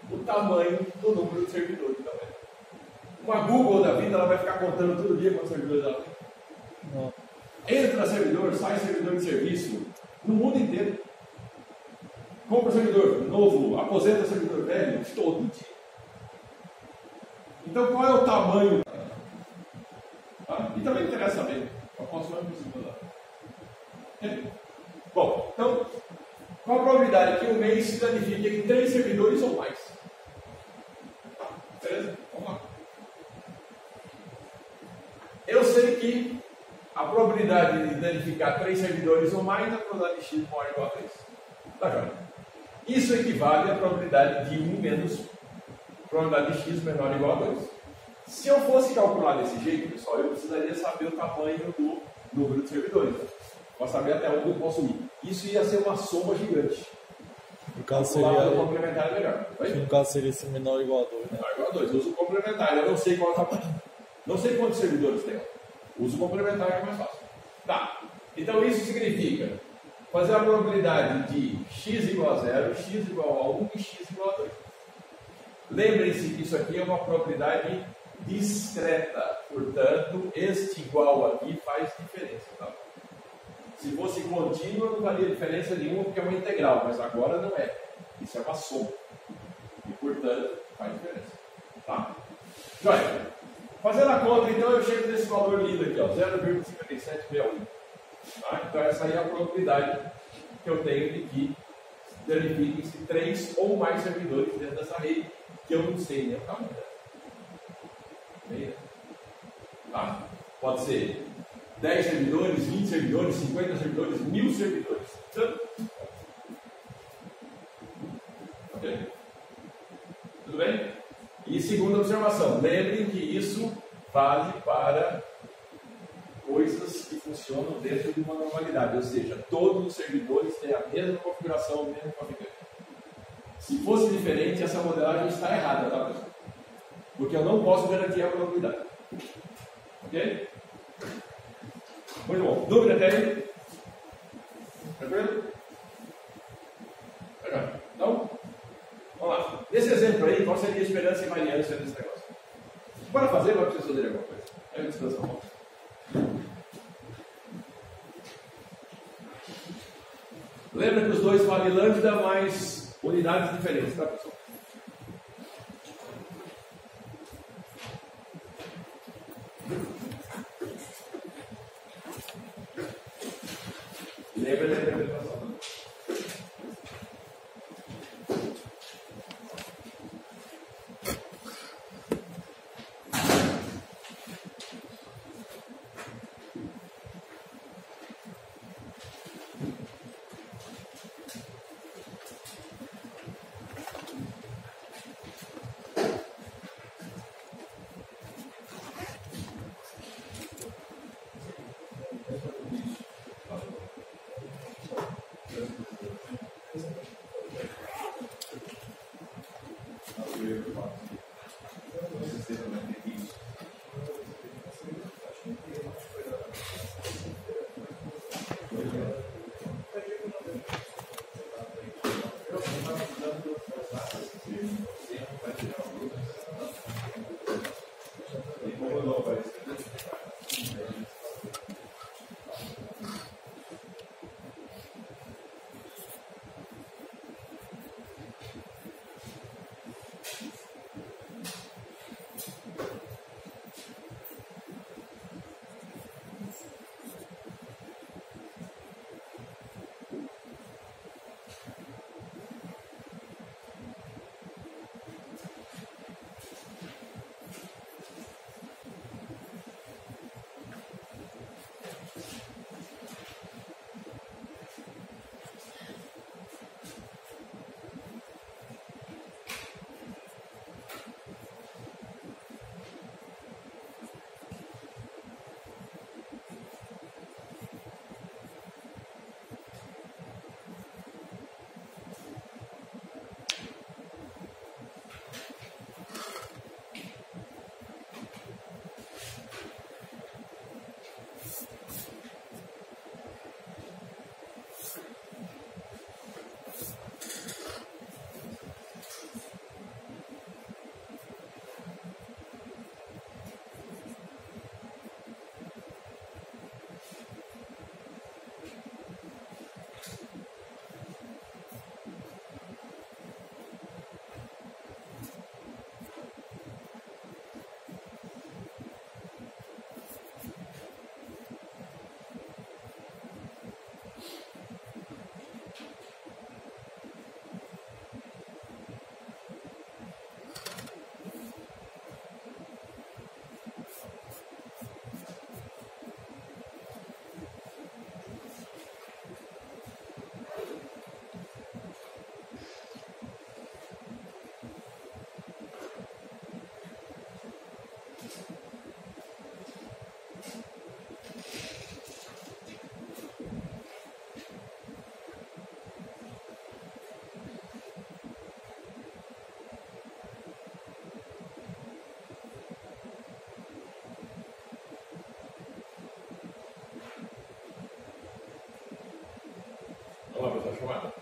o tamanho do número de servidores também. Uma Google da vida, ela vai ficar contando todo dia quantos servidores ela tem. Não. Entra servidor, sai servidor de serviço no mundo inteiro. Compra servidor novo, aposenta servidor velho, todo dia. Então qual é o tamanho? Tá? E também interessa saber. Eu posso mais possibilidade. Bom, então, qual a probabilidade que o mês se danifique em 3 servidores ou mais? Beleza? Vamos lá. Eu sei que a probabilidade de danificar 3 servidores ou mais é a probabilidade de x maior ou igual a 3. Tá, joia? Isso equivale à probabilidade de 1 menos probabilidade de x menor ou igual a 2. Se eu fosse calcular desse jeito, pessoal, eu precisaria saber o tamanho do número de servidores. Para saber até onde eu posso ir. Isso ia ser uma soma gigante. No caso seria. seria. O complementar é melhor. No caso seria esse menor ou igual a 2, né? Menor igual a 2. Uso complementar. Eu não sei qual é o tamanho. Não sei quantos servidores tem. Uso complementar é mais fácil. Tá. Então isso significa fazer a probabilidade de x igual a 0, x igual a 1 e x igual a 2. Lembrem-se que isso aqui é uma probabilidade discreta. Portanto, este igual aqui faz diferença. Tá? Se fosse contínua, não faria diferença nenhuma, porque é uma integral, mas agora não é. Isso é uma soma. E, portanto, faz diferença. Tá? Joia. Fazendo a conta, então, eu chego nesse valor lindo aqui, 0,5761. Tá? Então, essa aí é a probabilidade que eu tenho de que verifiquem-se 3 ou mais servidores dentro dessa rede, que eu não sei nem o tamanho dela. Tá? Pode ser 10 servidores, 20 servidores, 50 servidores, 1000 servidores. Ok? Tudo bem? E segunda observação, lembrem que isso vale para coisas que funcionam dentro de uma normalidade, ou seja, todos os servidores têm a mesma configuração, o mesmo fabricante. Se fosse diferente, essa modelagem está errada, tá, pessoal? Porque eu não posso garantir a probabilidade. Ok? Muito bom. Dúvida até aí? Tranquilo? Legal. Então, vamos lá. Nesse exemplo aí, qual seria a esperança e variância desse negócio? Bora fazer, mas precisa fazer alguma coisa. É uma descansa a mão. Lembra que os dois valem lambda mais unidades diferentes, tá, pessoal? Lembra da interpretação. Vamos lá, pessoal, chamada.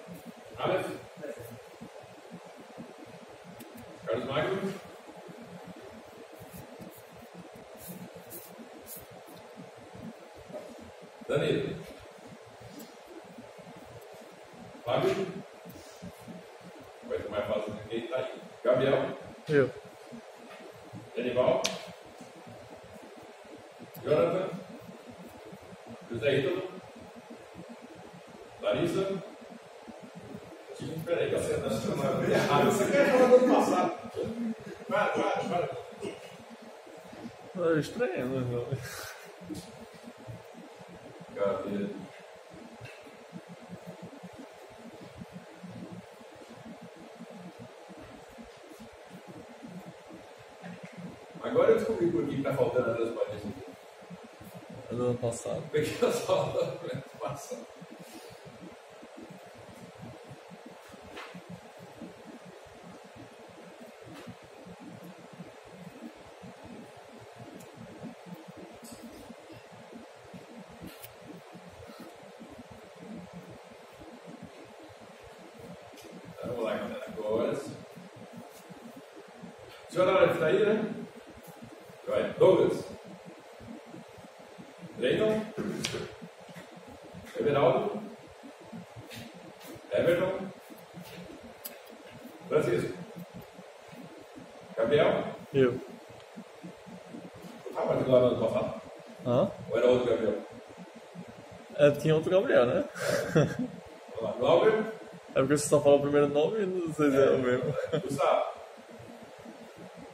Aleph. Carlos Magno. Danilo. Fábio. Vai ser mais fácil do que ele está aí. Gabriel. Eu. Genival. Jonathan. José Ítalo. Larissa. Tim. Peraí, que você está errado. Você quer falar do ano passado? Para. É estranho, né? Cadê? Agora eu descobri por que está faltando as duas páginas aqui. É do ano passado. Peguei as aulas do ano passado. Vamos lá, galera. Agora sim. Senhora Aleph está aí, né? Vai. Douglas. Brandon. Everaldo. Everton. Francisco. Gabriel. Eu. Tu estava matriculado no ano passado? Hã? Ou era outro Gabriel? É, tinha outro Gabriel, né? Vamos lá. Glauber. É porque você só falou o primeiro nome e não sei se é o mesmo. Gustavo.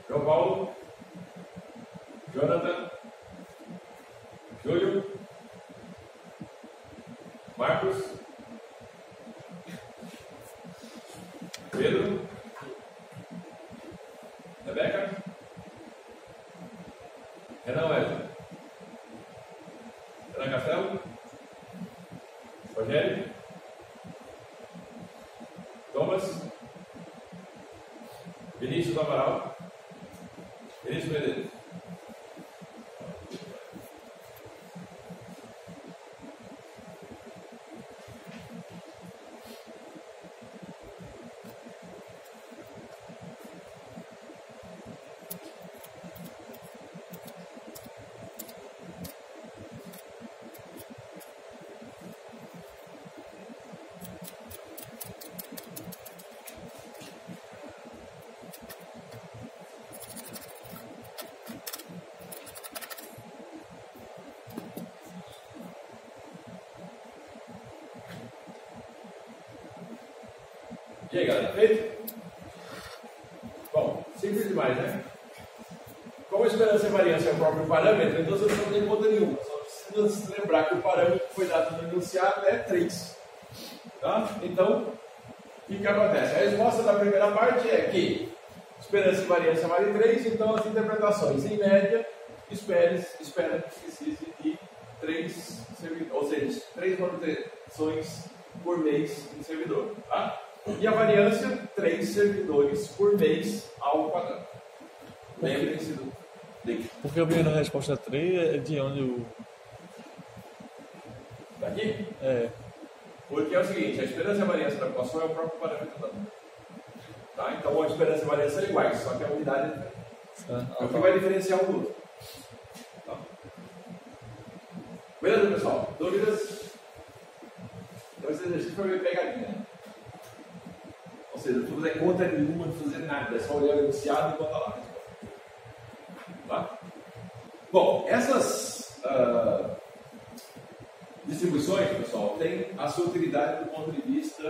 João Paulo. Jonathan. Júlio. Marcos. Pedro. Rebeca. Renan Wesley. Renan Castelo. Rogério. Thomas. Vinícius Amaral. Vinícius Medeiros. E aí, galera, feito? Bom, simples demais, né? Como a esperança e variância é o próprio parâmetro, então você não tem conta nenhuma. Só precisa se lembrar que o parâmetro que foi dado no enunciado é 3. Tá? Então, o que acontece? A resposta da primeira parte é que esperança e variância vale 3, então as interpretações, em média, espera que precise de 3 servidores, ou seja, 3 manutenções por mês em servidor. Tá? E a variância, 3 servidores por mês ao quadrado. Lembrem-se do link. Porque a primeira resposta 3 é de onde o. Daqui? É. Porque é o seguinte, a esperança e a variância da equação é o próprio parâmetro da número. Tá? Então a esperança e a variância são iguais, só que a unidade é diferente. É o que vai diferenciar um do outro. Tá? Beleza, pessoal? Dúvidas? Então esse exercício foi meio pegadinha, né? Ou seja, não precisa fazer conta nenhuma, não fazer nada, é só olhar o enunciado e botar lá. Tá? Bom, essas distribuições, pessoal, têm a sua utilidade do ponto de vista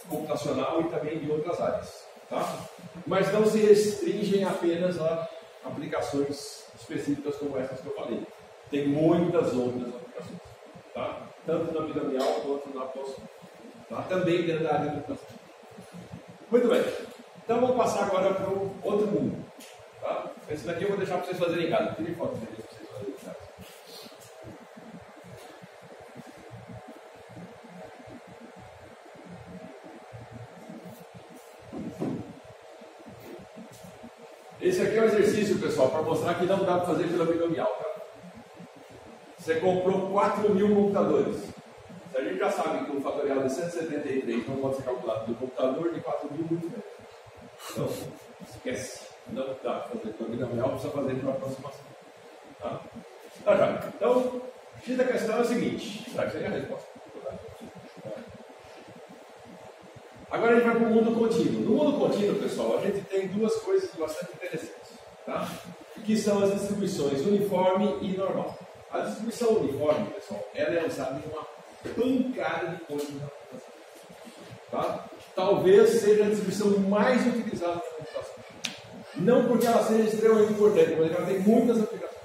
computacional e também de outras áreas. Tá? Mas não se restringem apenas a aplicações específicas como essas que eu falei. Tem muitas outras aplicações. Tá? Tanto na binomial quanto na posição. Tá? Também dentro da área de computação. Muito bem. Então vamos passar agora para o outro mundo. Tá? Esse daqui eu vou deixar para vocês fazerem em casa. Tirem foto dele para vocês fazerem em casa. Esse aqui é um exercício, pessoal, para mostrar que não dá para fazer pela binomial. Tá? Você comprou 4.000 computadores. Se a gente já sabe que o fatorial de 173 não pode ser calculado do computador, de 4.000 muito menos. Então, esquece. Não dá para fazer pela binomial, precisa fazer pela aproximação. Tá? Então, X da questão é o seguinte. Será que seria a resposta? Agora a gente vai para o mundo contínuo. No mundo contínuo, pessoal, a gente tem duas coisas bastante interessantes. Tá? Que são as distribuições uniforme e normal. A distribuição uniforme, pessoal, ela é usada em uma pancada de coisas na computação. Tá? talvez seja a distribuição mais utilizada na computação. Não porque ela seja extremamente importante, mas ela tem muitas aplicações.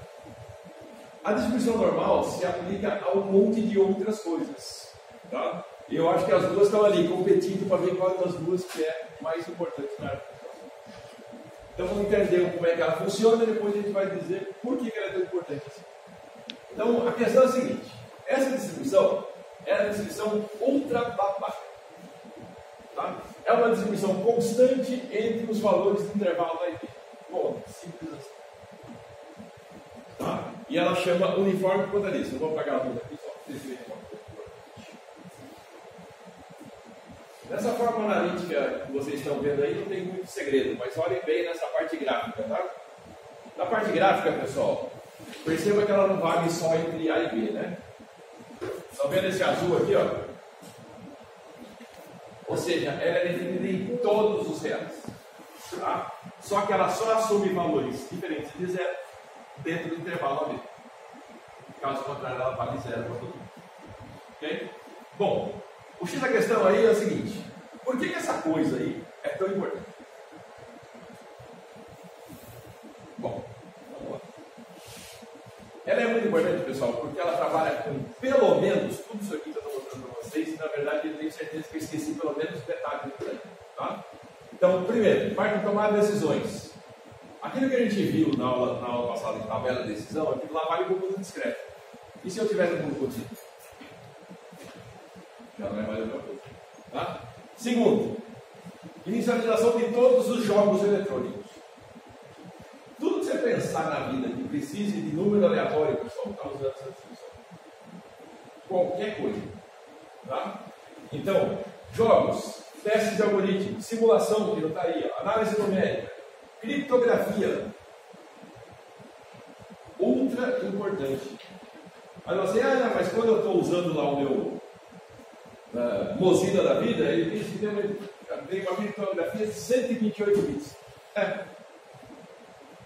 A distribuição normal se aplica a um monte de outras coisas. Tá? E eu acho que as duas estão ali competindo para ver qual das duas que é mais importante na área de computação. Então vamos entender como é que ela funciona e depois a gente vai dizer por que ela é tão importante assim. Então a questão é a seguinte: essa distribuição é a distribuição ultra-babá. Tá? É uma distribuição constante entre os valores do intervalo da IP. Bom, simples assim. Tá? E ela chama uniforme quantalista. Eu vou apagar a luz aqui só para vocês verem. Nessa forma analítica que vocês estão vendo aí, não tem muito segredo, mas olhem bem nessa parte gráfica, tá? Na parte gráfica, pessoal, perceba que ela não vale só entre A e B, né? Estão vendo esse azul aqui, ó? Ou seja, ela é definida em todos os reais. Tá? Só que ela só assume valores diferentes de zero dentro do intervalo AB. Caso contrário, ela vale zero para todo mundo. Ok? Bom, o X da questão aí é o seguinte: por que essa coisa aí é tão importante? Bom, vamos lá. Ela é muito importante, pessoal, porque ela trabalha com pelo menos tudo isso aqui que eu estou mostrando para vocês, e na verdade eu tenho certeza que eu esqueci pelo menos detalhes disso aí. Tá? Então, primeiro, parte de tomar decisões. Aquilo que a gente viu na aula passada em tabela de decisão, aquilo lá vale como uso discreto. E se eu tivesse um contínuo? Já não é mais a mesma coisa. Tá? Segundo, inicialização de todos os jogos eletrônicos. Tudo que você pensar na vida que precise de número aleatório, pessoal, está usando essa distribuição. Qualquer coisa. Tá? Então, jogos, testes de algoritmo, simulação, que não está aí, ó, análise numérica, criptografia. Ultra importante. Aí você, mas quando eu estou usando lá o meu Mozilla da vida, ele diz que tem uma criptografia de 128 bits.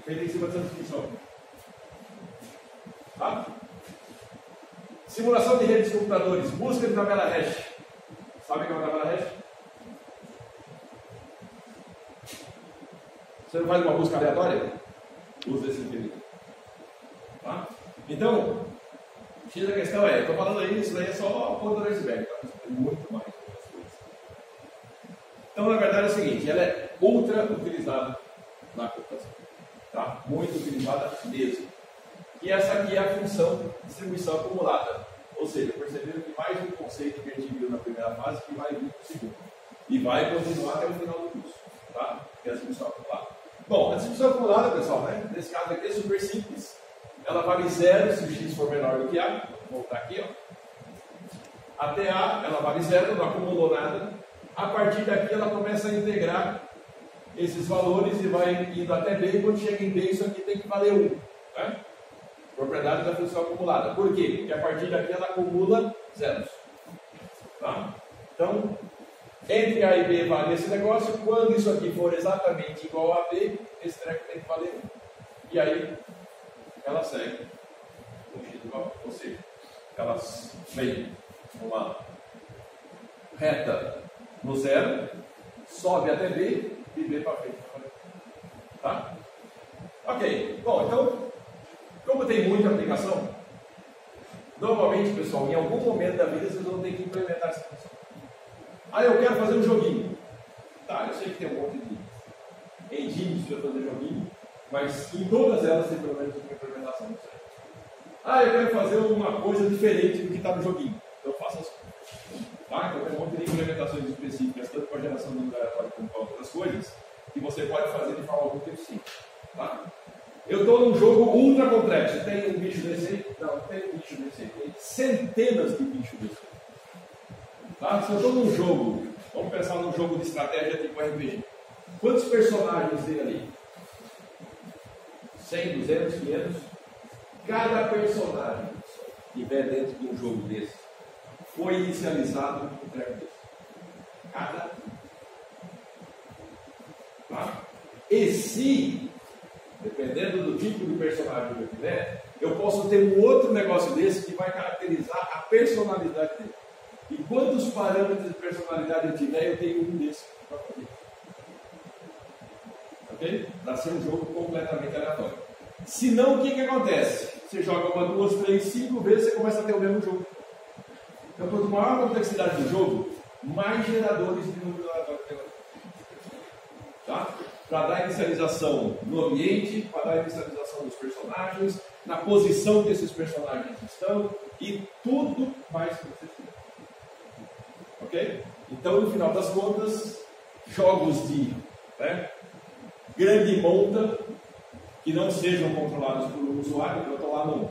Feita em cima dessa descrição. Tá? Simulação de redes de computadores, busca de tabela hash. Sabe o que é uma tabela hash? Você não faz uma busca aleatória? Usa esse infinito. Tá? Então, o X da questão é, eu estou falando aí, isso daí é só a ponta do iceberg, tá? Tem muito mais outras coisas. Então, na verdade é o seguinte, ela é ultra utilizada na computação. Tá? Muito utilizada mesmo. E essa aqui é a função de distribuição acumulada. Ou seja, perceberam que mais um conceito que a gente viu na primeira fase que vai vir no segundo. E vai continuar até o final do curso. Tá? Que é a distribuição acumulada. Bom, a distribuição acumulada, pessoal, né? Nesse caso aqui é super simples. Ela vale zero se o x for menor do que A. Vou voltar aqui, ó. Até A, ela vale zero, não acumulou nada. A partir daqui, ela começa a integrar esses valores e vai indo até B. E quando chega em B, isso aqui tem que valer 1. Né? Propriedade da função acumulada. Por quê? Porque a partir daqui ela acumula zeros. Tá? Então, entre A e B vale esse negócio. Quando isso aqui for exatamente igual a B, esse treco tem que valer 1. E aí, ela segue o x igual. Ou seja, ela vem uma reta no zero, sobe até B e B para frente. Tá? Ok. Bom, então, como tem muita aplicação, normalmente, pessoal, em algum momento da vida vocês vão ter que implementar essa função. Eu quero fazer um joguinho. Tá, eu sei que tem um monte de engines para fazer joguinho, mas em todas elas tem pelo menos uma implementação. Eu quero fazer uma coisa diferente do que está no joguinho. Então eu faço assim. Tá? Então tem um monte de implementações específicas, tanto para a geração do aleatório como para outras coisas, que você pode fazer de forma muito eficiente. Tá? Eu estou num jogo ultra complexo. Tem um bicho desse aí? Não, tem um bicho desse aí. Tem centenas de bichos desse aí. Tá? Se eu estou num jogo, vamos pensar num jogo de estratégia tipo RPG. Quantos personagens tem ali? 100, 200, 500? Cada personagem que tiver dentro de um jogo desse foi inicializado com um treco desse. Cada. Tá? E se, dependendo do tipo de personagem que eu tiver, eu posso ter um outro negócio desse que vai caracterizar a personalidade dele. E quantos parâmetros de personalidade eu tiver, eu tenho um desses para fazer. Ok? Para ser um jogo completamente aleatório. Se não, o que acontece? Você joga uma, duas, três, 5 vezes, você começa a ter o mesmo jogo. Então, quanto maior a complexidade do jogo, mais geradores de número aleatório tem lá. Tá? Para dar inicialização no ambiente, para dar inicialização dos personagens, na posição que esses personagens estão, e tudo mais que você tiver. Ok? Então, no final das contas, jogos de grande monta, que não sejam controlados por um usuário, eu estou lá no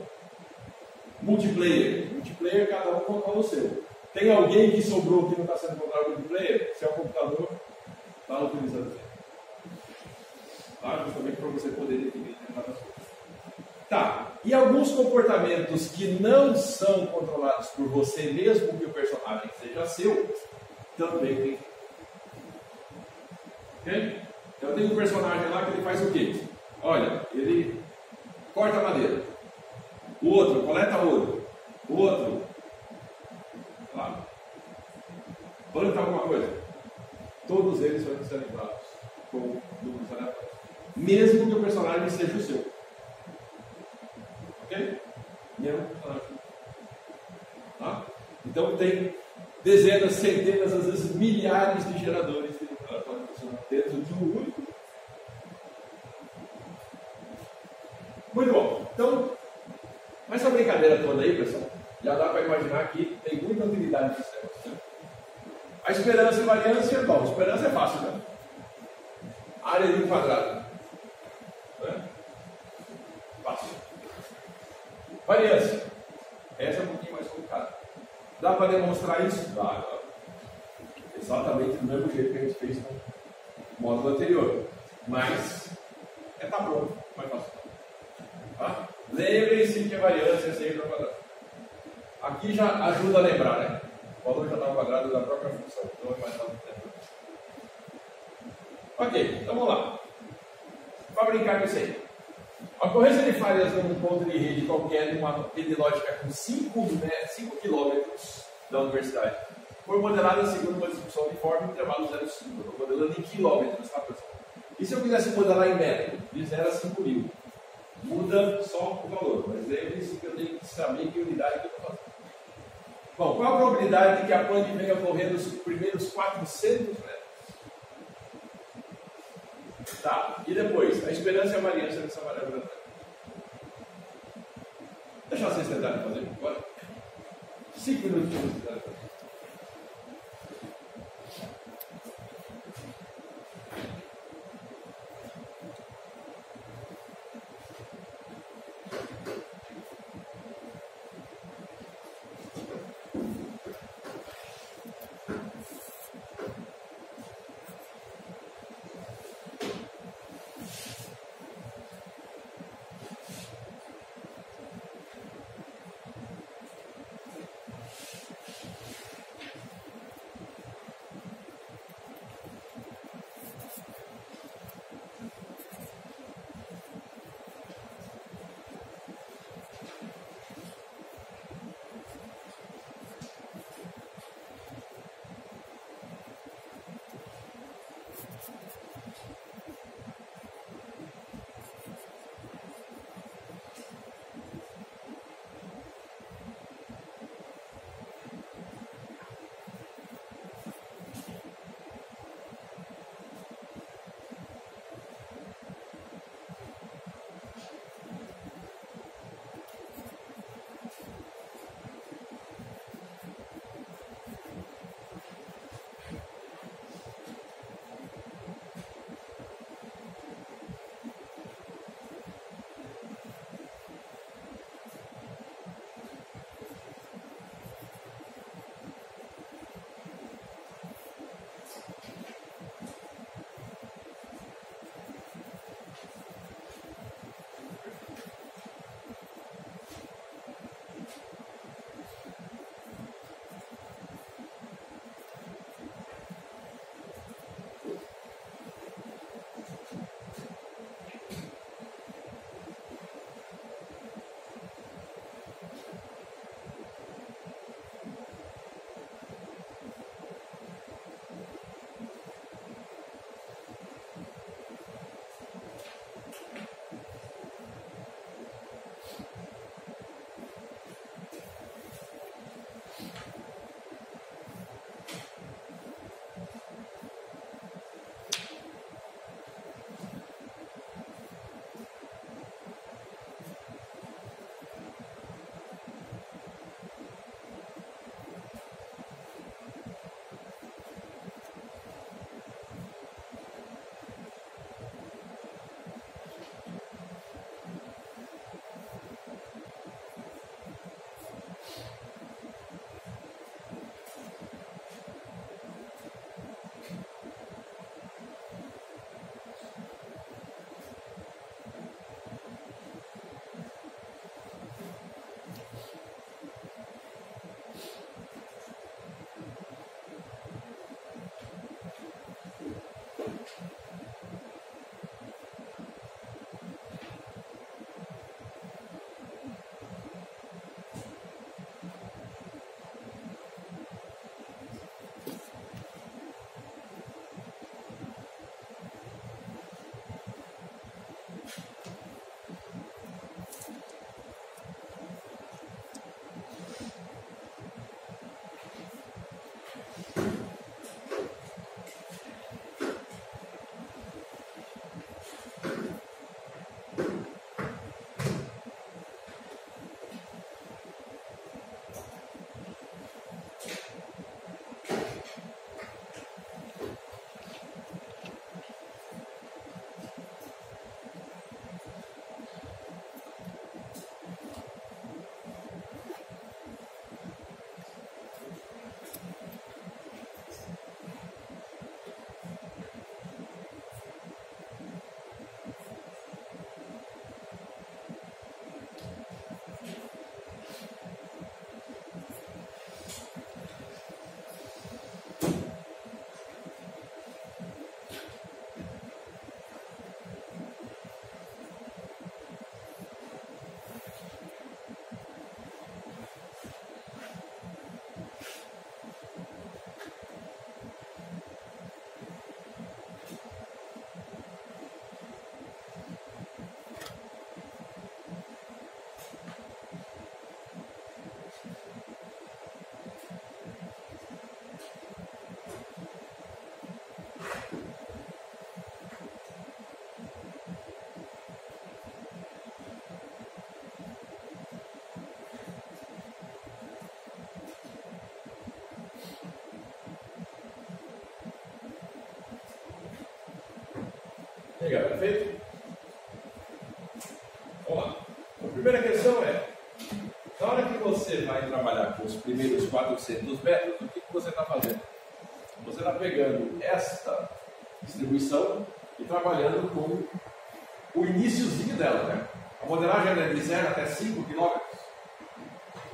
multiplayer. Multiplayer, cada um controla o seu. Tem alguém que sobrou que não está sendo controlado no multiplayer? Se é o computador, está utilizando isso. Tá? Justamente para você poder definir determinadas coisas. Tá. E alguns comportamentos que não são controlados por você, mesmo que o personagem seja seu, também tem. Ok? Então, eu tenho um personagem lá que ele faz o quê? Olha, ele corta madeira. O outro coleta ouro. O outro, lá, planta alguma coisa. Todos eles são inicializados com números aleatórios. Mesmo que o personagem seja o seu. Ok? Mesmo personagem. Tá? Então tem dezenas, centenas, às vezes milhares de geradores de números aleatórios funcionando dentro de um único. Muito bom. Então, essa brincadeira toda aí, pessoal, já dá para imaginar que tem muita utilidade nesse negócio. Né? A esperança e variância, bom, esperança é fácil, né? Área de um quadrado. Né? Fácil. Variância. Essa é um pouquinho mais complicada. Dá para demonstrar isso? Dá. Exatamente do mesmo jeito que a gente fez no módulo anterior. Mas, tá pronto. Mais fácil. Tá? Lembrem-se que a variância é sempre ao quadrado. Aqui já ajuda a lembrar, né? O valor já está ao quadrado da própria função. Então é mais fácil de lembrar. Ok, então vamos lá. Para brincar com isso aí. A ocorrência de falhas num ponto de rede qualquer, numa rede lógica com 5 km da universidade, foi modelada segundo uma distribuição uniforme intervalo 0,5. Estou modelando em quilômetros, tá, pessoal? E se eu quisesse modelar em metro, de 0 a 5.000? Muda só o valor, mas lembre-se que eu tenho que saber que unidade que eu estou fazendo. Bom, qual a probabilidade de que a pane venha ocorrer nos primeiros 400 metros? Tá, e depois, a esperança e a variância dessa variável. Deixa vocês tentarem fazer agora. 5 minutos de vocês. E aí, galera, feito? Vamos lá. A primeira questão é, na hora que você vai trabalhar com os primeiros 400 metros, o que você está fazendo? Você está pegando esta distribuição e trabalhando com o iniciozinho dela, né? A modelagem é de 0 até 5 km.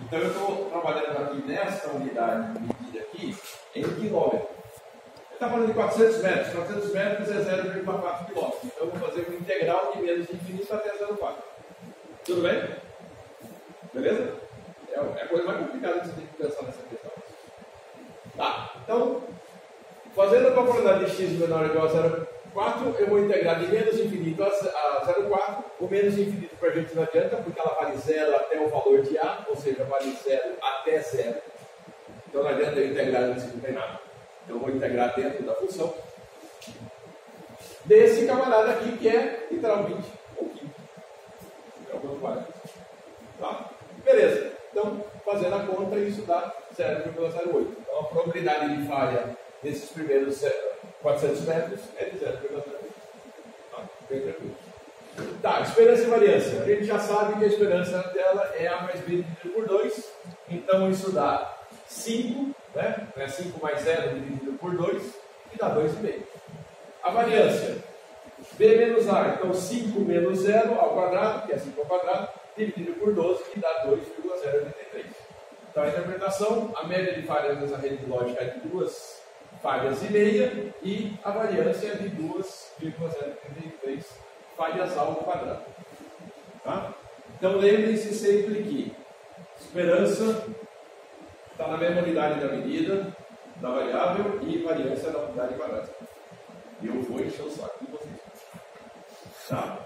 Então eu estou trabalhando aqui nesta unidade medida aqui em quilômetro. Ele está falando de 400 metros. 400 metros é 0,4 km. Então eu vou fazer um integral de menos de infinito até 0,4. Tudo bem? Beleza? É a coisa mais complicada que você tem que pensar nessa questão. Tá, então, fazendo a probabilidade de x menor ou igual a 0,4, eu vou integrar de menos infinito a 0,4. O menos infinito para a gente não adianta, porque ela vale 0 até o valor de a, ou seja, vale 0 até 0. Então não adianta eu integrar antes que não tem nada. Então eu vou integrar dentro da função desse camarada aqui, que é literalmente pouquinho. Então vamos para tá? Beleza. Então, fazendo a conta, isso dá 0,08. Então a probabilidade de falha nesses primeiros 400 metros é de 0,08. Tá? Bem tranquilo. Tá, esperança e variância. A gente já sabe que a esperança dela é A mais B dividido por 2. Então isso dá 5, né? 5 mais 0 dividido por 2, e dá 2,5. A variância, B menos A, então 5 menos 0 ao quadrado, que é 5 ao quadrado, dividido por 12, que dá 2,083. Então a interpretação, a média de falhas nessa rede de lógica é de 2 falhas e meia, e a variância é de 2,083 falhas ao quadrado. Tá? Então lembrem-se sempre que esperança está na mesma unidade da medida, da variável, e variância na unidade quadrada. E eu vou encher o saco de vocês. Tá?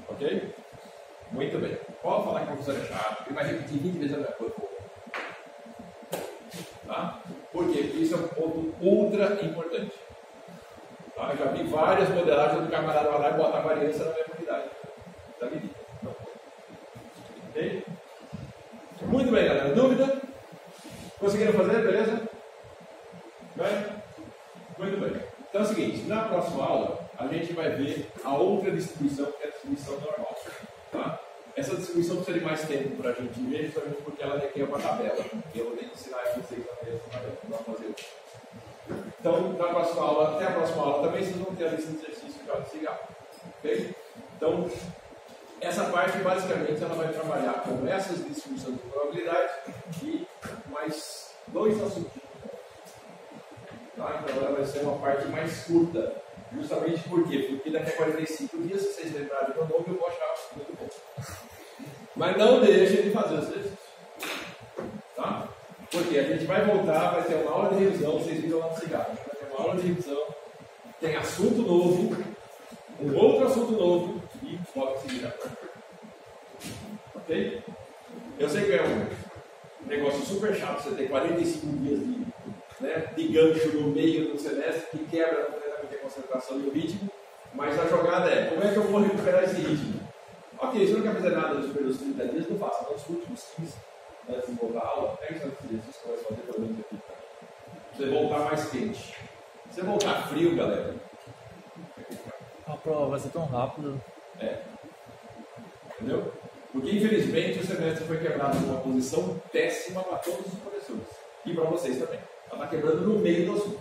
Ok? Muito bem. Pode falar que o professor é chato, ele vai repetir 20 vezes a mesma coisa. Tá? Por quê? Porque isso é um ponto ultra importante. Tá? Eu já vi várias modelagens do camarada lá e botar a variância na mesma unidade da medida. Não. Ok? Muito bem, galera. Dúvida? Conseguiram fazer? Beleza? Bem? Muito bem. Então é o seguinte, na próxima aula a gente vai ver a outra distribuição, que é a distribuição normal. Tá? Essa distribuição precisa de mais tempo para a gente ver, justamente porque ela requer uma tabela. E eu vou ter que ensinar a vocês a fazer. Então, na próxima aula, até a próxima aula também, vocês vão ter a lista de exercícios de cigarro. Ok? Então, essa parte, basicamente, ela vai trabalhar com essas distribuições de probabilidade e mais 2 assuntos. Tá? Então, ela vai ser uma parte mais curta. Justamente por quê? Porque daqui a 45 dias, se vocês lembrarem do novo, eu vou achar muito bom. Mas não deixem de fazer os exercícios. Tá? Porque a gente vai voltar, vai ter uma aula de revisão, vocês viram lá no cigarro. Vai ter uma aula de revisão, tem assunto novo, um outro assunto novo e pode seguir agora. Ok? Eu sei que é um negócio super chato, você ter 45 dias de gancho no meio do semestre que quebra completamente a concentração e o ritmo, mas a jogada é, como é que eu vou recuperar esse ritmo? Ok, se não quer fazer nada nos primeiros 30 dias, não faça, nos últimos 15, antes de voltar à aula, pega esses exercícios que vai fazer pelo menos aqui. Você voltar mais quente. Se você voltar frio, galera, a prova vai ser tão rápida. Entendeu? Porque infelizmente o semestre foi quebrado numa posição péssima para todos os professores. E para vocês também. Ela está quebrando no meio do assunto.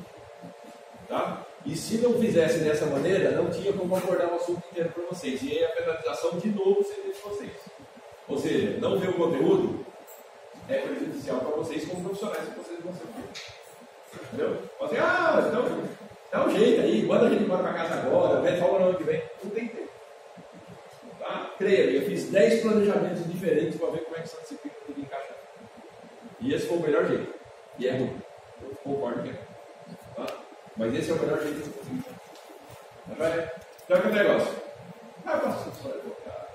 Tá? E se não fizesse dessa maneira, não tinha como abordar o assunto inteiro para vocês. E aí a penalização de novo seria de vocês. Ou seja, não ver o conteúdo é prejudicial para vocês como profissionais que vocês vão ser. Entendeu? Pode dizer, então dá um jeito aí, manda a gente embora para casa agora, vem só no ano que vem. Não tem tempo. Tá? Creia, eu fiz 10 planejamentos diferentes para ver como é que essa disciplina podia encaixar. E esse foi o melhor jeito. E é ruim. Eu concordo que é. Tá? Mas esse é o melhor jeito que eu consegui. Então é que o negócio. Eu posso só colocar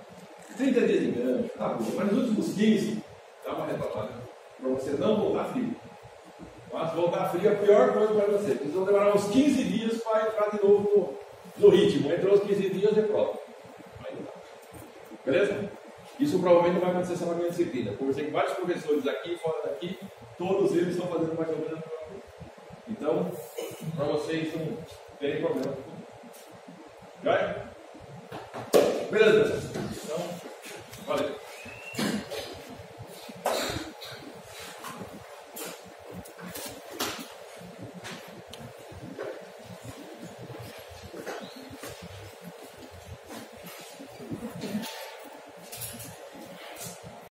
30 dias de gancho, tá bom. Mas nos últimos 15, dá uma retomada. Para você não voltar frio. Mas voltar frio é a pior coisa para você. Vocês vão demorar uns 15 dias para entrar de novo no ritmo. Entrou os 15 dias, é prova. Beleza? Isso provavelmente não vai acontecer só na minha disciplina. Conversei com vários professores aqui e fora daqui, todos eles estão fazendo mais ou menos a mesma coisa. Então, para vocês não terem problema. Beleza, pessoal?